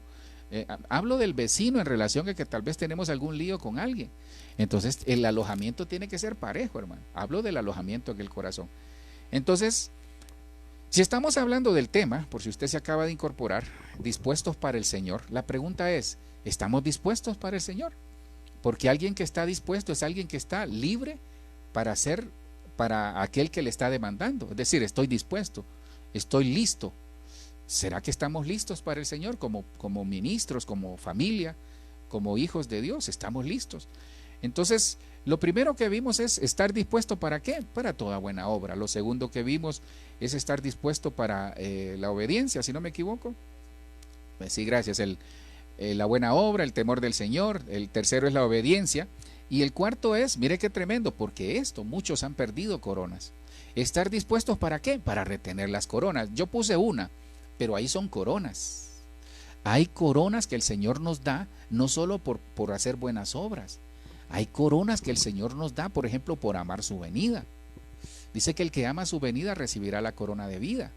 Hablo del vecino en relación a que tal vez tenemos algún lío con alguien. Entonces el alojamiento tiene que ser parejo, hermano. Hablo del alojamiento en el corazón. Entonces, si estamos hablando del tema, por si usted se acaba de incorporar, dispuestos para el Señor, la pregunta es, ¿estamos dispuestos para el Señor? Porque alguien que está dispuesto es alguien que está libre para para aquel que le está demandando. Es decir, estoy dispuesto, estoy listo. ¿Será que estamos listos para el Señor como ministros, como familia, como hijos de Dios? ¿Estamos listos? Entonces, lo primero que vimos es estar dispuesto ¿para qué? Para toda buena obra. Lo segundo que vimos es estar dispuesto para la obediencia, si no me equivoco. Pues sí, gracias. La buena obra, el temor del Señor. El tercero es la obediencia. Y el cuarto es, mire qué tremendo, porque muchos han perdido coronas. Estar dispuestos ¿para qué? Para retener las coronas. Yo puse una, pero ahí son coronas. Hay coronas que el Señor nos da, no solo por hacer buenas obras. Hay coronas que el Señor nos da, por ejemplo, por amar su venida. Dice que el que ama su venida recibirá la corona de vida.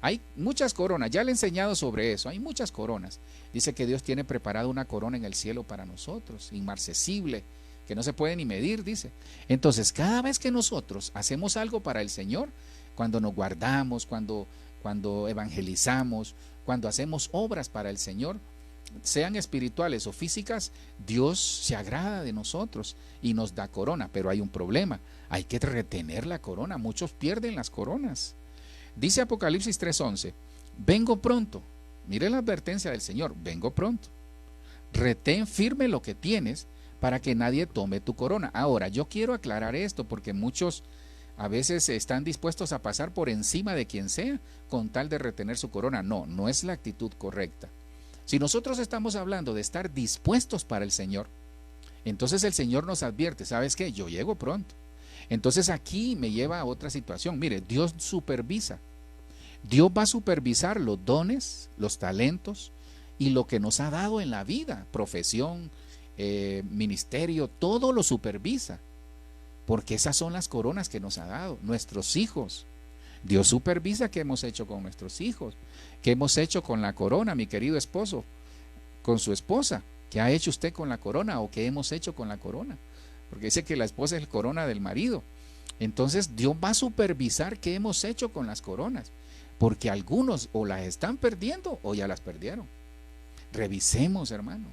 Hay muchas coronas, ya le he enseñado sobre eso, hay muchas coronas. Dice que Dios tiene preparada una corona en el cielo para nosotros, inmarcesible, que no se puede ni medir, dice. Entonces, cada vez que nosotros hacemos algo para el Señor, cuando nos guardamos, cuando evangelizamos, cuando hacemos obras para el Señor, sean espirituales o físicas, Dios se agrada de nosotros y nos da corona. Pero hay un problema, hay que retener la corona. Muchos pierden las coronas. Dice Apocalipsis 3:11, vengo pronto. Mire la advertencia del Señor, vengo pronto. Retén firme lo que tienes para que nadie tome tu corona. Ahora, yo quiero aclarar esto porque muchos a veces están dispuestos a pasar por encima de quien sea con tal de retener su corona. No es la actitud correcta. Si nosotros estamos hablando de estar dispuestos para el Señor, entonces el Señor nos advierte, ¿sabes qué? Yo llego pronto. Entonces aquí me lleva a otra situación. Mire, Dios supervisa. Dios va a supervisar los dones, los talentos y lo que nos ha dado en la vida, profesión, ministerio, todo lo supervisa. Porque esas son las coronas que nos ha dado, nuestros hijos. Dios supervisa qué hemos hecho con nuestros hijos, qué hemos hecho con la corona, mi querido esposo, con su esposa, qué ha hecho usted con la corona o qué hemos hecho con la corona, porque dice que la esposa es la corona del marido. Entonces Dios va a supervisar qué hemos hecho con las coronas, porque algunos o las están perdiendo o ya las perdieron. Revisemos, hermano,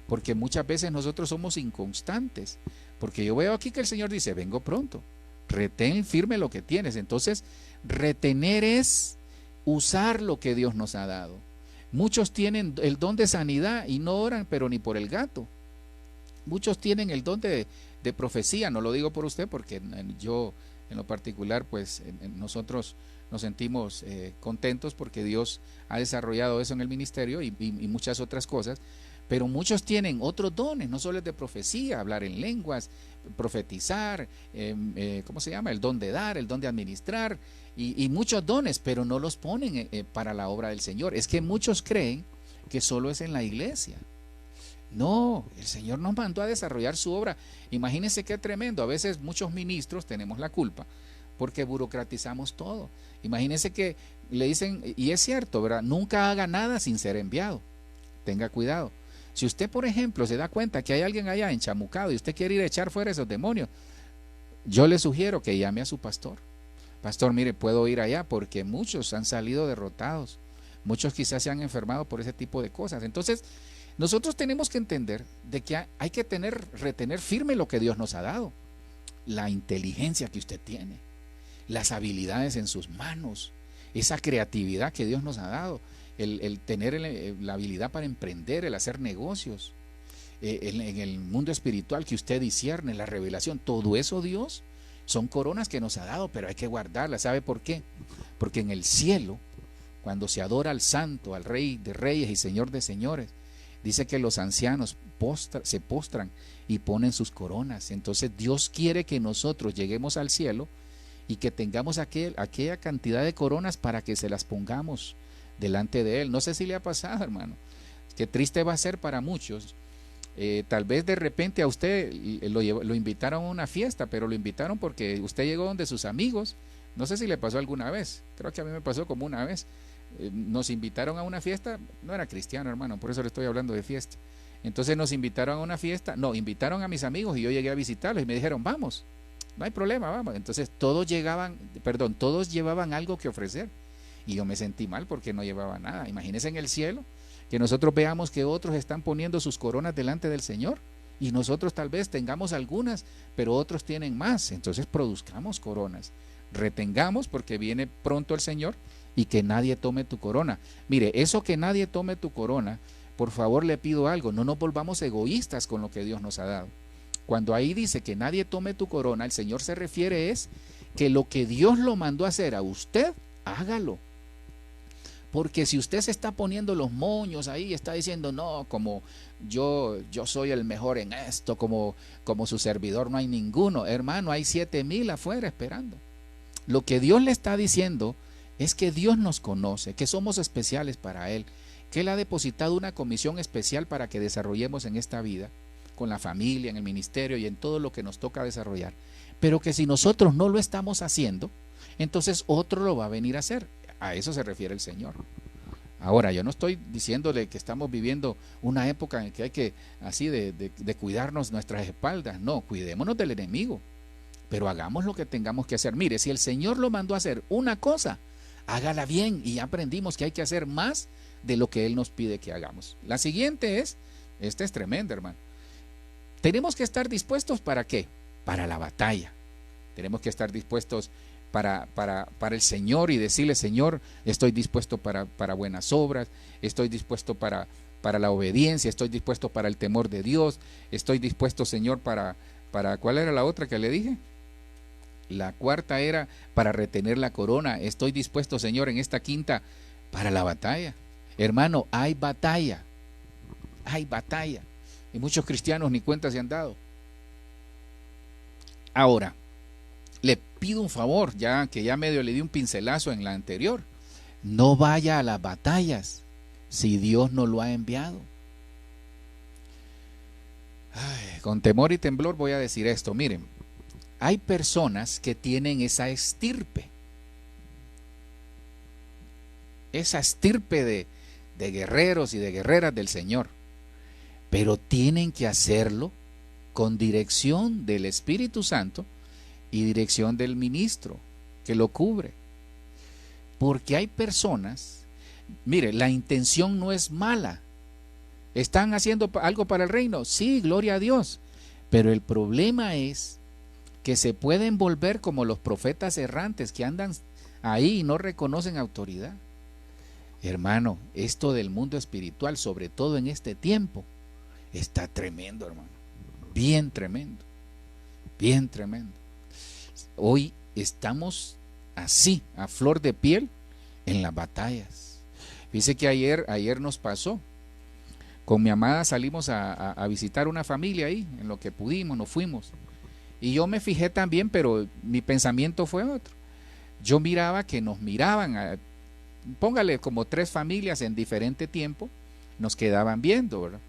porque muchas veces nosotros somos inconstantes, porque yo veo aquí que el Señor dice, vengo pronto, retén firme lo que tienes. Entonces, retener es usar lo que Dios nos ha dado. Muchos tienen el don de sanidad y no oran, pero ni por el gato. Muchos tienen el don de profecía, no lo digo por usted, porque yo en lo particular, pues nosotros nos sentimos contentos porque Dios ha desarrollado eso en el ministerio y muchas otras cosas. Pero muchos tienen otros dones, no solo es de profecía, hablar en lenguas, profetizar, ¿cómo se llama? El don de dar, el don de administrar y muchos dones, pero no los ponen para la obra del Señor. Es que muchos creen que solo es en la iglesia. No, el Señor nos mandó a desarrollar su obra. Imagínense qué tremendo. A veces muchos ministros tenemos la culpa porque burocratizamos todo. Imagínense que le dicen, y es cierto, ¿verdad? Nunca haga nada sin ser enviado. Tenga cuidado. Si usted, por ejemplo, se da cuenta que hay alguien allá enchamucado y usted quiere ir a echar fuera esos demonios, yo le sugiero que llame a su pastor. Pastor, mire, puedo ir allá porque muchos han salido derrotados. Muchos quizás se han enfermado por ese tipo de cosas. Entonces, nosotros tenemos que entender de que hay que retener firme lo que Dios nos ha dado. La inteligencia que usted tiene, las habilidades en sus manos, esa creatividad que Dios nos ha dado. El tener la habilidad para emprender, el hacer negocios, en el mundo espiritual que usted discierne, la revelación, todo eso Dios, son coronas que nos ha dado, pero hay que guardarlas. ¿Sabe por qué? Porque en el cielo, cuando se adora al Santo, al Rey de Reyes y Señor de Señores, dice que los ancianos se postran y ponen sus coronas. Entonces Dios quiere que nosotros lleguemos al cielo y que tengamos aquella cantidad de coronas para que se las pongamos delante de Él. No sé si le ha pasado, hermano. Qué triste va a ser para muchos. Tal vez de repente a usted lo invitaron a una fiesta, pero lo invitaron porque usted llegó donde sus amigos. No sé si le pasó alguna vez. Creo que a mí me pasó como una vez. Nos invitaron a una fiesta. No era cristiano, hermano, por eso le estoy hablando de fiesta. Entonces nos invitaron a una fiesta. No, invitaron a mis amigos y yo llegué a visitarlos y me dijeron, vamos, no hay problema, vamos. Entonces todos llevaban algo que ofrecer. Y yo me sentí mal porque no llevaba nada. Imagínense en el cielo que nosotros veamos que otros están poniendo sus coronas delante del Señor y nosotros tal vez tengamos algunas, pero otros tienen más. Entonces produzcamos coronas, retengamos porque viene pronto el Señor, y que nadie tome tu corona. Mire, eso que nadie tome tu corona, por favor le pido algo, no nos volvamos egoístas con lo que Dios nos ha dado. Cuando ahí dice que nadie tome tu corona, el Señor se refiere es que lo que Dios lo mandó a hacer a usted, hágalo. Porque si usted se está poniendo los moños ahí, está diciendo, no, como yo soy el mejor en esto, como su servidor no hay ninguno. Hermano, hay 7,000 afuera esperando. Lo que Dios le está diciendo es que Dios nos conoce, que somos especiales para Él, que Él ha depositado una comisión especial para que desarrollemos en esta vida, con la familia, en el ministerio y en todo lo que nos toca desarrollar. Pero que si nosotros no lo estamos haciendo, entonces otro lo va a venir a hacer. A eso se refiere el Señor. Ahora, yo no estoy diciéndole que estamos viviendo una época en que hay que, así, de cuidarnos nuestras espaldas. No, cuidémonos del enemigo, pero hagamos lo que tengamos que hacer. Mire, si el Señor lo mandó a hacer una cosa, hágala bien, y ya aprendimos que hay que hacer más de lo que Él nos pide que hagamos. La siguiente esta es tremenda, hermano. Tenemos que estar dispuestos ¿para qué? Para la batalla. Tenemos que estar dispuestos para el Señor y decirle, Señor, estoy dispuesto para buenas obras, estoy dispuesto para la obediencia, estoy dispuesto para el temor de Dios, estoy dispuesto, Señor, para ¿cuál era la otra que le dije? La cuarta era para retener la corona. Estoy dispuesto, Señor, en esta quinta para la batalla. Hermano, hay batalla. Hay batalla. Y muchos cristianos ni cuenta se han dado. Ahora, le pido un favor, ya que ya medio le di un pincelazo en la anterior. No vaya a las batallas si Dios no lo ha enviado. Con temor y temblor voy a decir esto. Miren, hay personas que tienen esa estirpe de guerreros y de guerreras del Señor, pero tienen que hacerlo con dirección del Espíritu Santo y dirección del ministro que lo cubre. Porque hay personas, mire, la intención no es mala. ¿Están haciendo algo para el reino? Sí, gloria a Dios. Pero el problema es que se pueden volver como los profetas errantes que andan ahí y no reconocen autoridad. Hermano, esto del mundo espiritual, sobre todo en este tiempo, está tremendo, hermano. Bien tremendo. Bien tremendo. Hoy estamos así, a flor de piel, en las batallas. Dice que ayer nos pasó. Con mi amada salimos a visitar una familia ahí, en lo que pudimos, nos fuimos. Y yo me fijé también, pero mi pensamiento fue otro. Yo miraba que nos miraban, póngale como 3 familias en diferente tiempo, nos quedaban viendo, ¿verdad?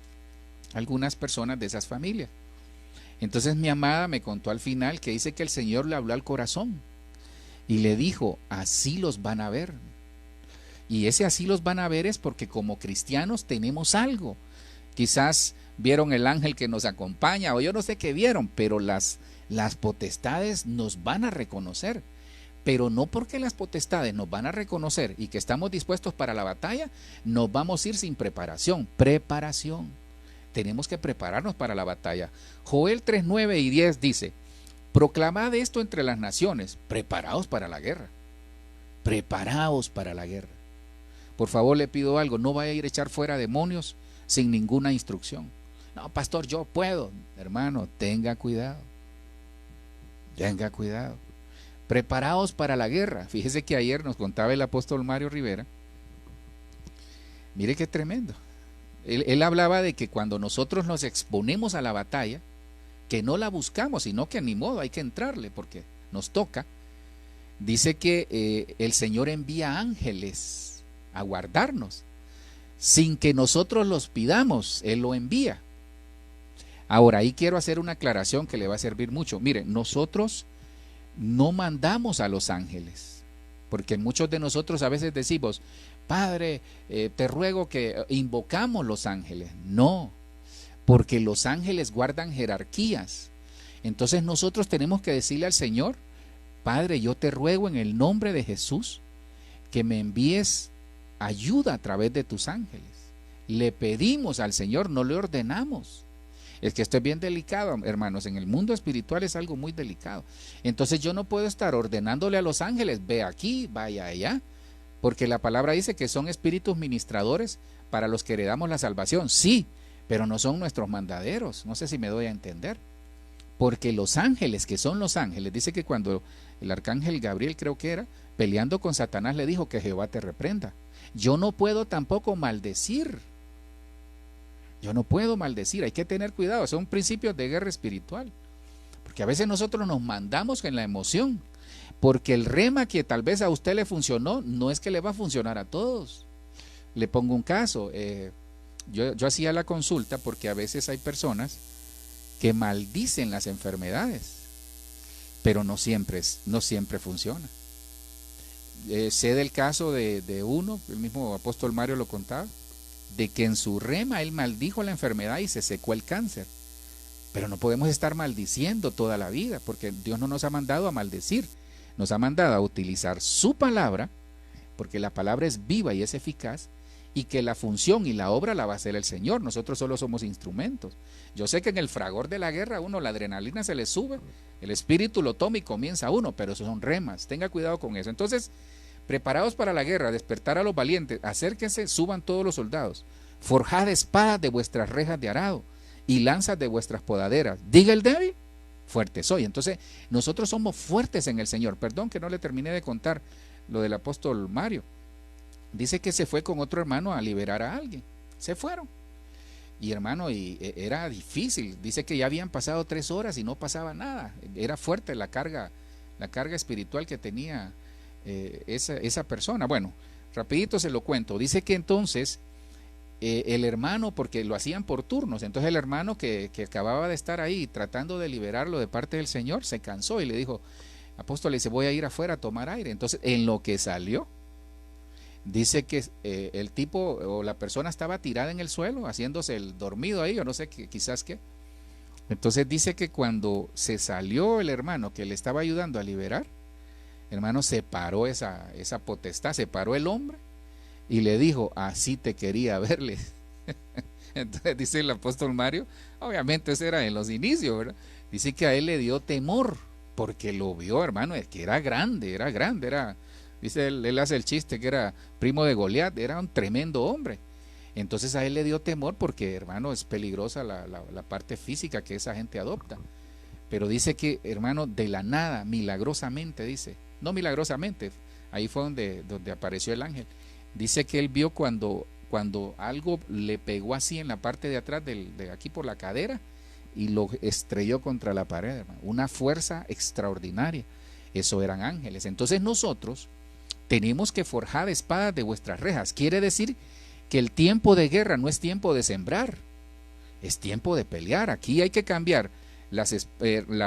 Algunas personas de esas familias. Entonces mi amada me contó al final que dice que el Señor le habló al corazón y le dijo, así los van a ver. Y ese así los van a ver es porque como cristianos tenemos algo. Quizás vieron el ángel que nos acompaña, o yo no sé qué vieron, pero las potestades nos van a reconocer. Pero no porque las potestades nos van a reconocer y que estamos dispuestos para la batalla, nos vamos a ir sin preparación. Preparación. Tenemos que prepararnos para la batalla. Joel 3:9 y 10 dice, proclamad esto entre las naciones, preparaos para la guerra. Preparaos para la guerra. Por favor, le pido algo, no vaya a ir a echar fuera demonios sin ninguna instrucción. No, pastor, yo puedo. Hermano, tenga cuidado. Tenga cuidado. Preparaos para la guerra. Fíjese que ayer nos contaba el apóstol Mario Rivera. Mire qué tremendo. Él hablaba de que cuando nosotros nos exponemos a la batalla, que no la buscamos, sino que ni modo, hay que entrarle porque nos toca. Dice que el Señor envía ángeles a guardarnos. Sin que nosotros los pidamos, Él lo envía. Ahora, ahí quiero hacer una aclaración que le va a servir mucho. Mire, nosotros no mandamos a los ángeles, porque muchos de nosotros a veces decimos, Padre, te ruego que invocamos los ángeles. No, porque los ángeles guardan jerarquías. Entonces nosotros tenemos que decirle al Señor, Padre, yo te ruego en el nombre de Jesús que me envíes ayuda a través de tus ángeles. Le pedimos al Señor, no le ordenamos. Es que esto es bien delicado, hermanos. En el mundo espiritual es algo muy delicado. Entonces yo no puedo estar ordenándole a los ángeles, ve aquí, vaya allá, porque la palabra dice que son espíritus ministradores para los que heredamos la salvación. Sí, pero no son nuestros mandaderos. No sé si me doy a entender. Porque los ángeles, que son los ángeles, dice que cuando el arcángel Gabriel, creo que era, peleando con Satanás, le dijo que Jehová te reprenda. Yo no puedo tampoco maldecir. Yo no puedo maldecir, hay que tener cuidado, son principios de guerra espiritual. Porque a veces nosotros nos mandamos en la emoción, porque el rema que tal vez a usted le funcionó, no es que le va a funcionar a todos. Le pongo un caso, yo hacía la consulta porque a veces hay personas que maldicen las enfermedades, pero no siempre funciona. Sé del caso de uno, el mismo apóstol Mario lo contaba, de que en su rema él maldijo la enfermedad y se secó el cáncer. Pero no podemos estar maldiciendo toda la vida, porque Dios no nos ha mandado a maldecir, nos ha mandado a utilizar su palabra, porque la palabra es viva y es eficaz, y que la función y la obra la va a hacer el Señor, nosotros solo somos instrumentos. Yo sé que en el fragor de la guerra uno, la adrenalina se le sube, el espíritu lo toma y comienza uno, pero esos son remas, tenga cuidado con eso. Entonces, preparados para la guerra, despertar a los valientes, acérquense, suban todos los soldados, forjad espadas de vuestras rejas de arado y lanzas de vuestras podaderas. Diga el débil, fuerte soy. Entonces, nosotros somos fuertes en el Señor. Perdón que no le terminé de contar lo del apóstol Mario. Dice que se fue con otro hermano a liberar a alguien. Se fueron. Y hermano, era difícil. Dice que ya habían pasado 3 horas y no pasaba nada. Era fuerte la carga espiritual que tenía esa persona. Bueno, rapidito se lo cuento. Dice que entonces el hermano, porque lo hacían por turnos, entonces el hermano que acababa de estar ahí tratando de liberarlo de parte del Señor, se cansó y le dijo, apóstol, le dice, voy a ir afuera a tomar aire. Entonces, en lo que salió, dice que el tipo o la persona estaba tirada en el suelo, haciéndose el dormido ahí, o no sé, quizás qué. Entonces dice que cuando se salió el hermano que le estaba ayudando a liberar, hermano, se paró esa potestad, se paró el hombre y le dijo, así te quería verle. Entonces dice el apóstol Mario, obviamente eso era en los inicios, ¿verdad? Dice que a él le dio temor, porque lo vio, hermano, es que era grande, dice él hace el chiste que era primo de Goliat, era un tremendo hombre. Entonces a él le dio temor porque, hermano, es peligrosa la parte física que esa gente adopta. Pero dice que, hermano, de la nada, milagrosamente, dice, no milagrosamente, ahí fue donde apareció el ángel. Dice que él vio cuando algo le pegó así en la parte de atrás, de aquí por la cadera, y lo estrelló contra la pared, hermano. Una fuerza extraordinaria. Eso eran ángeles. Entonces nosotros tenemos que forjar espadas de vuestras rejas. Quiere decir que el tiempo de guerra no es tiempo de sembrar, es tiempo de pelear. Aquí hay que cambiar las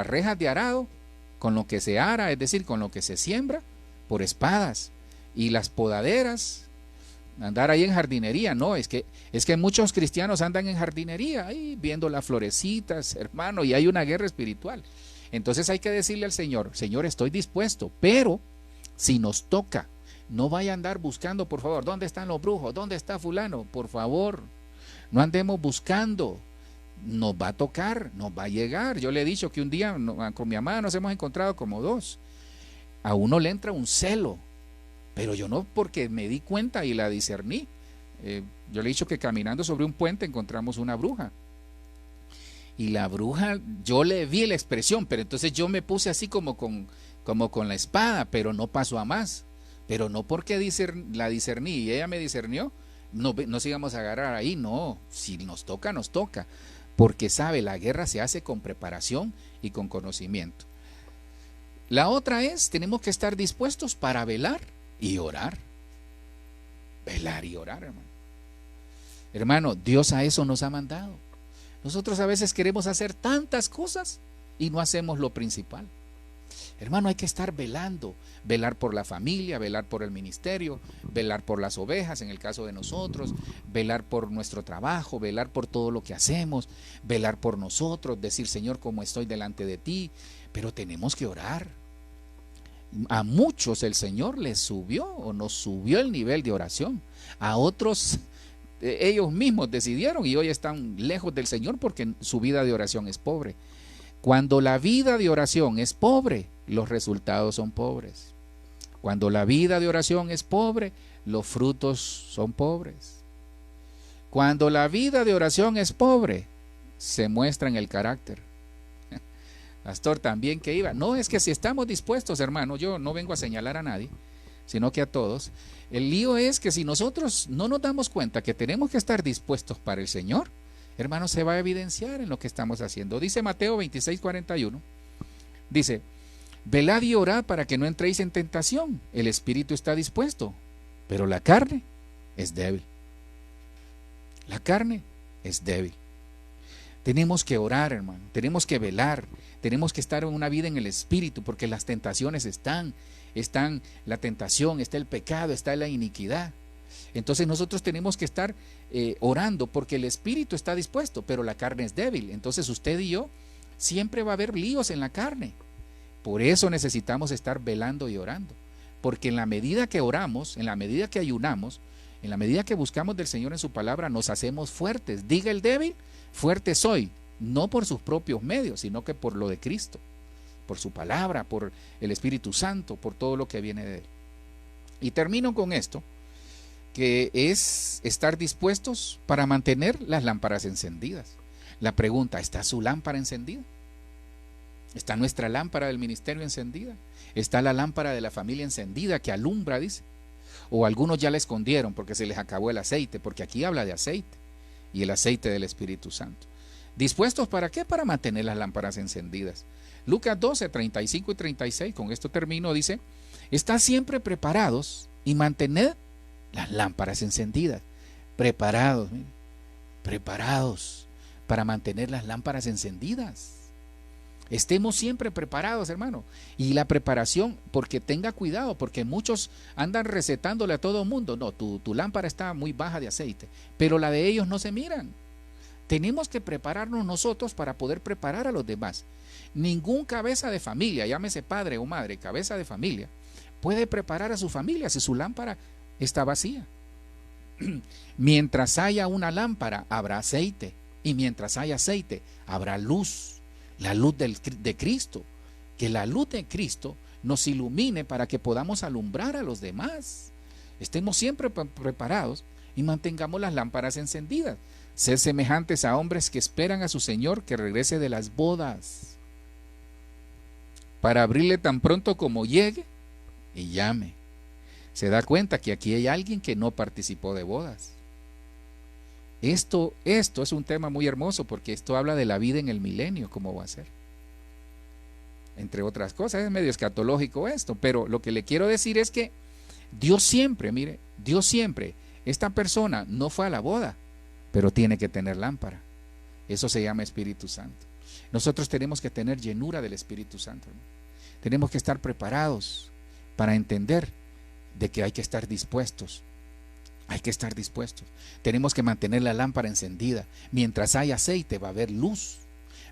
rejas de arado con lo que se ara, es decir, con lo que se siembra, por espadas. Y las podaderas, andar ahí en jardinería, no, es que muchos cristianos andan en jardinería, ahí viendo las florecitas, hermano, y hay una guerra espiritual. Entonces hay que decirle al Señor, Señor, estoy dispuesto, pero si nos toca, no vaya a andar buscando, por favor, ¿dónde están los brujos? ¿Dónde está fulano? Por favor, no andemos buscando, nos va a tocar, nos va a llegar. Yo le he dicho que un día con mi amada nos hemos encontrado como 2. A uno le entra un celo, pero yo no, porque me di cuenta y la discerní. Yo le he dicho que caminando sobre un puente encontramos una bruja. Y la bruja, yo le vi la expresión, pero entonces yo me puse así como con la espada, pero no pasó a más. Pero no porque la discerní y ella me discernió, no sigamos a agarrar ahí, no. Si nos toca, nos toca. Porque sabe, la guerra se hace con preparación y con conocimiento. La otra es, tenemos que estar dispuestos para velar y orar. Velar y orar, hermano. Hermano, Dios a eso nos ha mandado. Nosotros a veces queremos hacer tantas cosas y no hacemos lo principal. Hermano, hay que estar velando, velar por la familia, velar por el ministerio, velar por las ovejas en el caso de nosotros, velar por nuestro trabajo, velar por todo lo que hacemos, velar por nosotros, decir, Señor, cómo estoy delante de ti, pero tenemos que orar. A muchos el Señor les subió o nos subió el nivel de oración, a otros ellos mismos decidieron y hoy están lejos del Señor porque su vida de oración es pobre. Cuando la vida de oración es pobre, los resultados son pobres. Cuando la vida de oración es pobre, los frutos son pobres. Cuando la vida de oración es pobre, se muestra en el carácter. Pastor, también que iba. No, es que si estamos dispuestos, hermano, yo no vengo a señalar a nadie, sino que a todos. El lío es que si nosotros no nos damos cuenta que tenemos que estar dispuestos para el Señor, hermano, se va a evidenciar en lo que estamos haciendo. Dice Mateo 26:41, dice, velad y orad para que no entréis en tentación. El espíritu está dispuesto, pero la carne es débil. La carne es débil. Tenemos que orar, hermano, tenemos que velar, tenemos que estar en una vida en el espíritu, porque las tentaciones están la tentación, está el pecado, está la iniquidad. Entonces nosotros tenemos que estar orando, porque el espíritu está dispuesto, pero la carne es débil. Entonces usted y yo, siempre va a haber líos en la carne. Por eso necesitamos estar velando y orando, porque en la medida que oramos, en la medida que ayunamos, en la medida que buscamos del Señor en su palabra, nos hacemos fuertes. Diga el débil, fuerte soy, no por sus propios medios, sino que por lo de Cristo, por su palabra, por el Espíritu Santo, por todo lo que viene de Él. Y termino con esto, que es estar dispuestos para mantener las lámparas encendidas. La pregunta, ¿está su lámpara encendida? ¿Está nuestra lámpara del ministerio encendida? ¿Está la lámpara de la familia encendida que alumbra, dice? O algunos ya la escondieron porque se les acabó el aceite, porque aquí habla de aceite y el aceite del Espíritu Santo. ¿Dispuestos para qué? Para mantener las lámparas encendidas. Lucas 12, 35 y 36, con esto termino, dice, estad siempre preparados y mantened las lámparas encendidas. Preparados, miren, preparados para mantener las lámparas encendidas. Estemos siempre preparados, hermano. Y la preparación, porque tenga cuidado, porque muchos andan recetándole a todo el mundo. No, tu lámpara está muy baja de aceite, pero la de ellos no se miran. Tenemos que prepararnos nosotros para poder preparar a los demás. Ningún cabeza de familia, llámese padre o madre, cabeza de familia, puede preparar a su familia si su lámpara está vacía. Mientras haya una lámpara, habrá aceite. Y mientras haya aceite, habrá luz. La luz de Cristo, que la luz de Cristo nos ilumine para que podamos alumbrar a los demás. Estemos siempre preparados y mantengamos las lámparas encendidas. Ser semejantes a hombres que esperan a su Señor que regrese de las bodas, para abrirle tan pronto como llegue y llame. Se da cuenta que aquí hay alguien que no participó de bodas. Esto es un tema muy hermoso, porque esto habla de la vida en el milenio, cómo va a ser. Entre otras cosas, es medio escatológico esto, pero lo que le quiero decir es que Dios siempre, mire, Dios siempre, esta persona no fue a la boda, pero tiene que tener lámpara. Eso se llama Espíritu Santo. Nosotros tenemos que tener llenura del Espíritu Santo, ¿no? Tenemos que estar preparados para entender de que hay que estar dispuestos. Hay que estar dispuestos. Tenemos que mantener la lámpara encendida. Mientras hay aceite va a haber luz.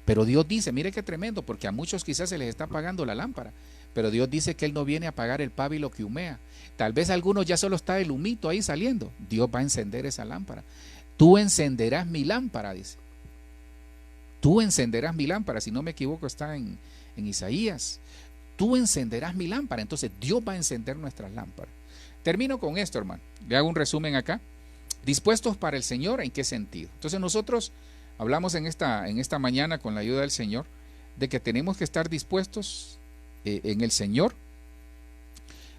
Pero Dios dice, mire qué tremendo, porque a muchos quizás se les está apagando la lámpara. Pero Dios dice que Él no viene a apagar el pábilo que humea. Tal vez a algunos ya solo está el humito ahí saliendo. Dios va a encender esa lámpara. Tú encenderás mi lámpara, dice. Tú encenderás mi lámpara. Si no me equivoco, está en Isaías. Tú encenderás mi lámpara. Entonces Dios va a encender nuestras lámparas. Termino con esto, hermano. Le hago un resumen acá. ¿Dispuestos para el Señor? ¿En qué sentido? Entonces nosotros hablamos en esta mañana, con la ayuda del Señor, de que tenemos que estar dispuestos en el Señor.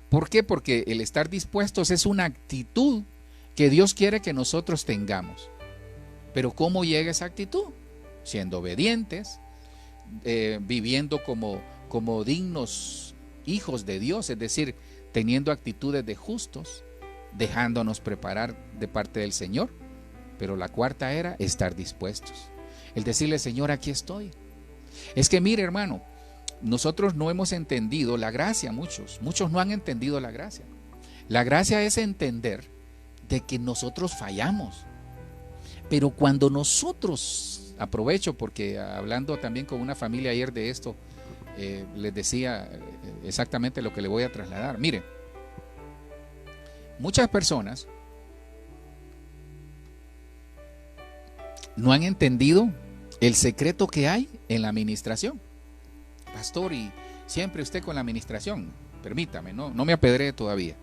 ¿Por qué? Porque el estar dispuestos es una actitud que Dios quiere que nosotros tengamos. Pero ¿cómo llega esa actitud? Siendo obedientes, viviendo como dignos hijos de Dios, es decir, teniendo actitudes de justos, dejándonos preparar de parte del Señor. Pero la cuarta era estar dispuestos. El decirle, Señor, aquí estoy. Es que mire, hermano, nosotros no hemos entendido la gracia, muchos no han entendido la gracia. La gracia es entender de que nosotros fallamos. Pero cuando nosotros, aprovecho porque hablando también con una familia ayer de esto, les decía exactamente lo que le voy a trasladar. Mire, muchas personas no han entendido el secreto que hay en la administración. Pastor, y siempre usted con la administración, permítame, no me apedree todavía.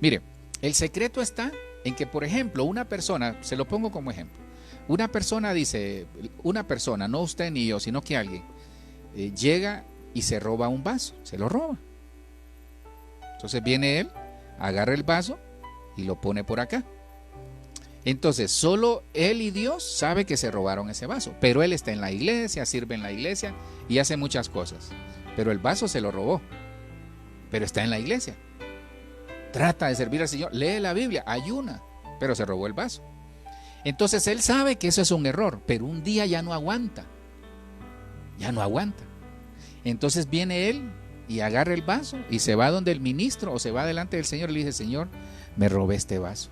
Mire, el secreto está en que, por ejemplo, una persona, se lo pongo como ejemplo, una persona dice, no usted ni yo, sino que alguien llega y se roba un vaso, se lo roba. Entonces viene él, agarra el vaso y lo pone por acá. Entonces solo él y Dios sabe que se robaron ese vaso, pero él está en la iglesia, sirve en la iglesia y hace muchas cosas, pero el vaso se lo robó, pero está en la iglesia, trata de servir al Señor, lee la Biblia, ayuna, pero se robó el vaso. Entonces él sabe que eso es un error, pero un día ya no aguanta. Entonces viene él y agarra el vaso y se va donde el ministro o se va delante del Señor y le dice, Señor, me robé este vaso,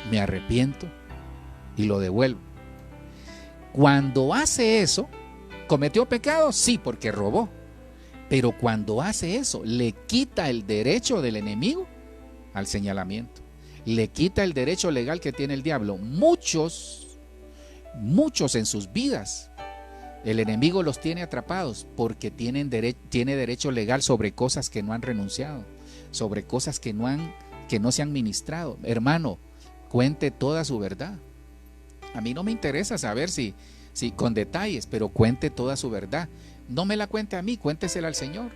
me arrepiento y lo devuelvo. Cuando hace eso, ¿cometió pecado? Sí, porque robó. Pero cuando hace eso, le quita el derecho del enemigo al señalamiento. Le quita el derecho legal que tiene el diablo. Muchos en sus vidas, el enemigo los tiene atrapados porque tiene derecho legal sobre cosas que no han renunciado, sobre cosas que no se han ministrado. Hermano, cuente toda su verdad. A mí no me interesa saber si con detalles, pero cuente toda su verdad. No me la cuente a mí, cuéntesela al Señor.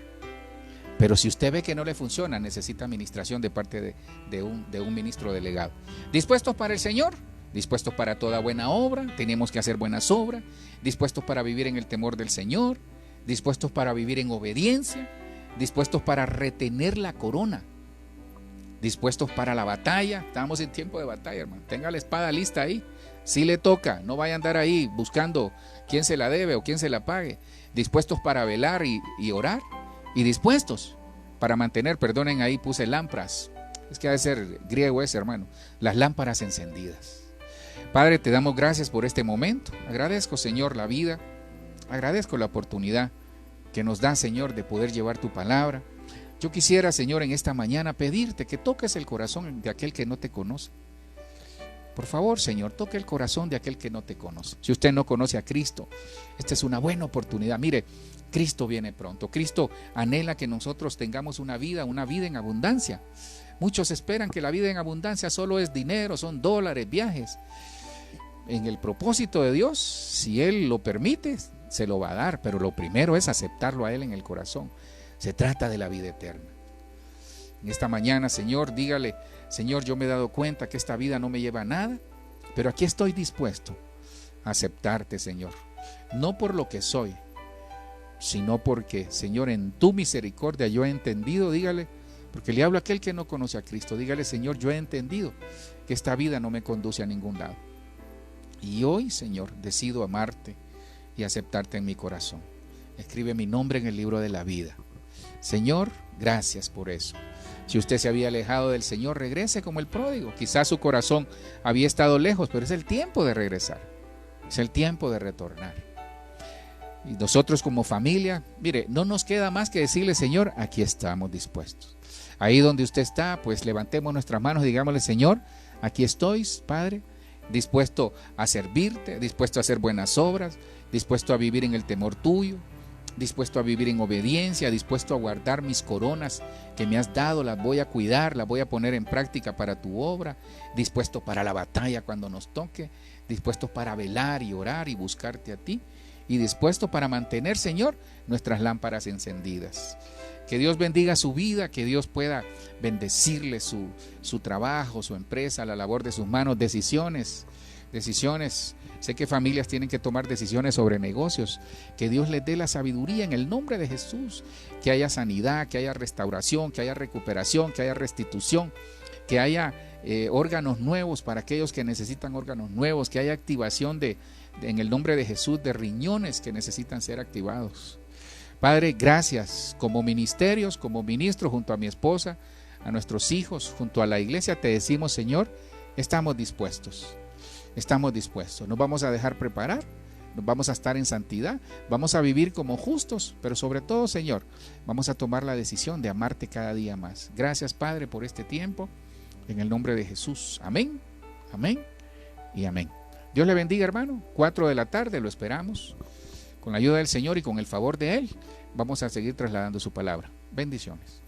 Pero si usted ve que no le funciona, necesita administración de parte de un ministro delegado. ¿Dispuestos para el Señor? Dispuestos para toda buena obra. Tenemos que hacer buenas obras. Dispuestos para vivir en el temor del Señor. Dispuestos para vivir en obediencia. Dispuestos para retener la corona. Dispuestos para la batalla. Estamos en tiempo de batalla, hermano. Tenga la espada lista ahí. Si le toca, no vaya a andar ahí buscando quién se la debe o quién se la pague. Dispuestos para velar y orar. Y dispuestos para mantener, perdonen, ahí puse lámparas. Es que ha de ser griego ese, hermano. Las lámparas encendidas. Padre, te damos gracias por este momento. Agradezco, Señor, la vida. Agradezco la oportunidad que nos da, Señor, de poder llevar tu palabra. Yo quisiera, Señor, en esta mañana pedirte que toques el corazón de aquel que no te conoce. Por favor, Señor, toque el corazón de aquel que no te conoce. Si usted no conoce a Cristo, esta es una buena oportunidad. Mire, Cristo viene pronto. Cristo anhela que nosotros tengamos una vida en abundancia. Muchos esperan que la vida en abundancia solo es dinero, son dólares, viajes. En el propósito de Dios, si Él lo permite, se lo va a dar, pero lo primero es aceptarlo a Él en el corazón. Se trata de la vida eterna. En esta mañana, Señor, dígale, Señor, yo me he dado cuenta que esta vida no me lleva a nada, pero aquí estoy dispuesto a aceptarte, Señor. No por lo que soy, sino porque, Señor, en tu misericordia yo he entendido, dígale, porque le hablo a aquel que no conoce a Cristo, dígale, Señor, yo he entendido que esta vida no me conduce a ningún lado. Y hoy, Señor, decido amarte y aceptarte en mi corazón. Escribe mi nombre en el libro de la vida. Señor, gracias por eso. Si usted se había alejado del Señor, regrese como el pródigo. Quizás su corazón había estado lejos, pero es el tiempo de regresar. Es el tiempo de retornar. Y nosotros como familia, mire, no nos queda más que decirle, Señor, aquí estamos dispuestos. Ahí donde usted está, pues levantemos nuestras manos y digámosle, Señor, aquí estoy, Padre, dispuesto a servirte, dispuesto a hacer buenas obras, dispuesto a vivir en el temor tuyo, dispuesto a vivir en obediencia, dispuesto a guardar mis coronas que me has dado, las voy a cuidar, las voy a poner en práctica para tu obra, dispuesto para la batalla cuando nos toque, dispuesto para velar y orar y buscarte a ti, y dispuesto para mantener, Señor, nuestras lámparas encendidas. Que Dios bendiga su vida, que Dios pueda bendecirle su trabajo, su empresa, la labor de sus manos, decisiones. Sé que familias tienen que tomar decisiones sobre negocios. Que Dios les dé la sabiduría en el nombre de Jesús. Que haya sanidad, que haya restauración, que haya recuperación, que haya restitución, que haya órganos nuevos para aquellos que necesitan órganos nuevos, que haya activación en el nombre de Jesús de riñones que necesitan ser activados. Padre, gracias. Como ministerios, como ministros, junto a mi esposa, a nuestros hijos, junto a la iglesia, te decimos, Señor, estamos dispuestos. Estamos dispuestos. Nos vamos a dejar preparar, nos vamos a estar en santidad, vamos a vivir como justos, pero sobre todo, Señor, vamos a tomar la decisión de amarte cada día más. Gracias, Padre, por este tiempo. En el nombre de Jesús. Amén, amén y amén. Dios le bendiga, hermano. 4 de la tarde lo esperamos. Con la ayuda del Señor y con el favor de Él, vamos a seguir trasladando su palabra. Bendiciones.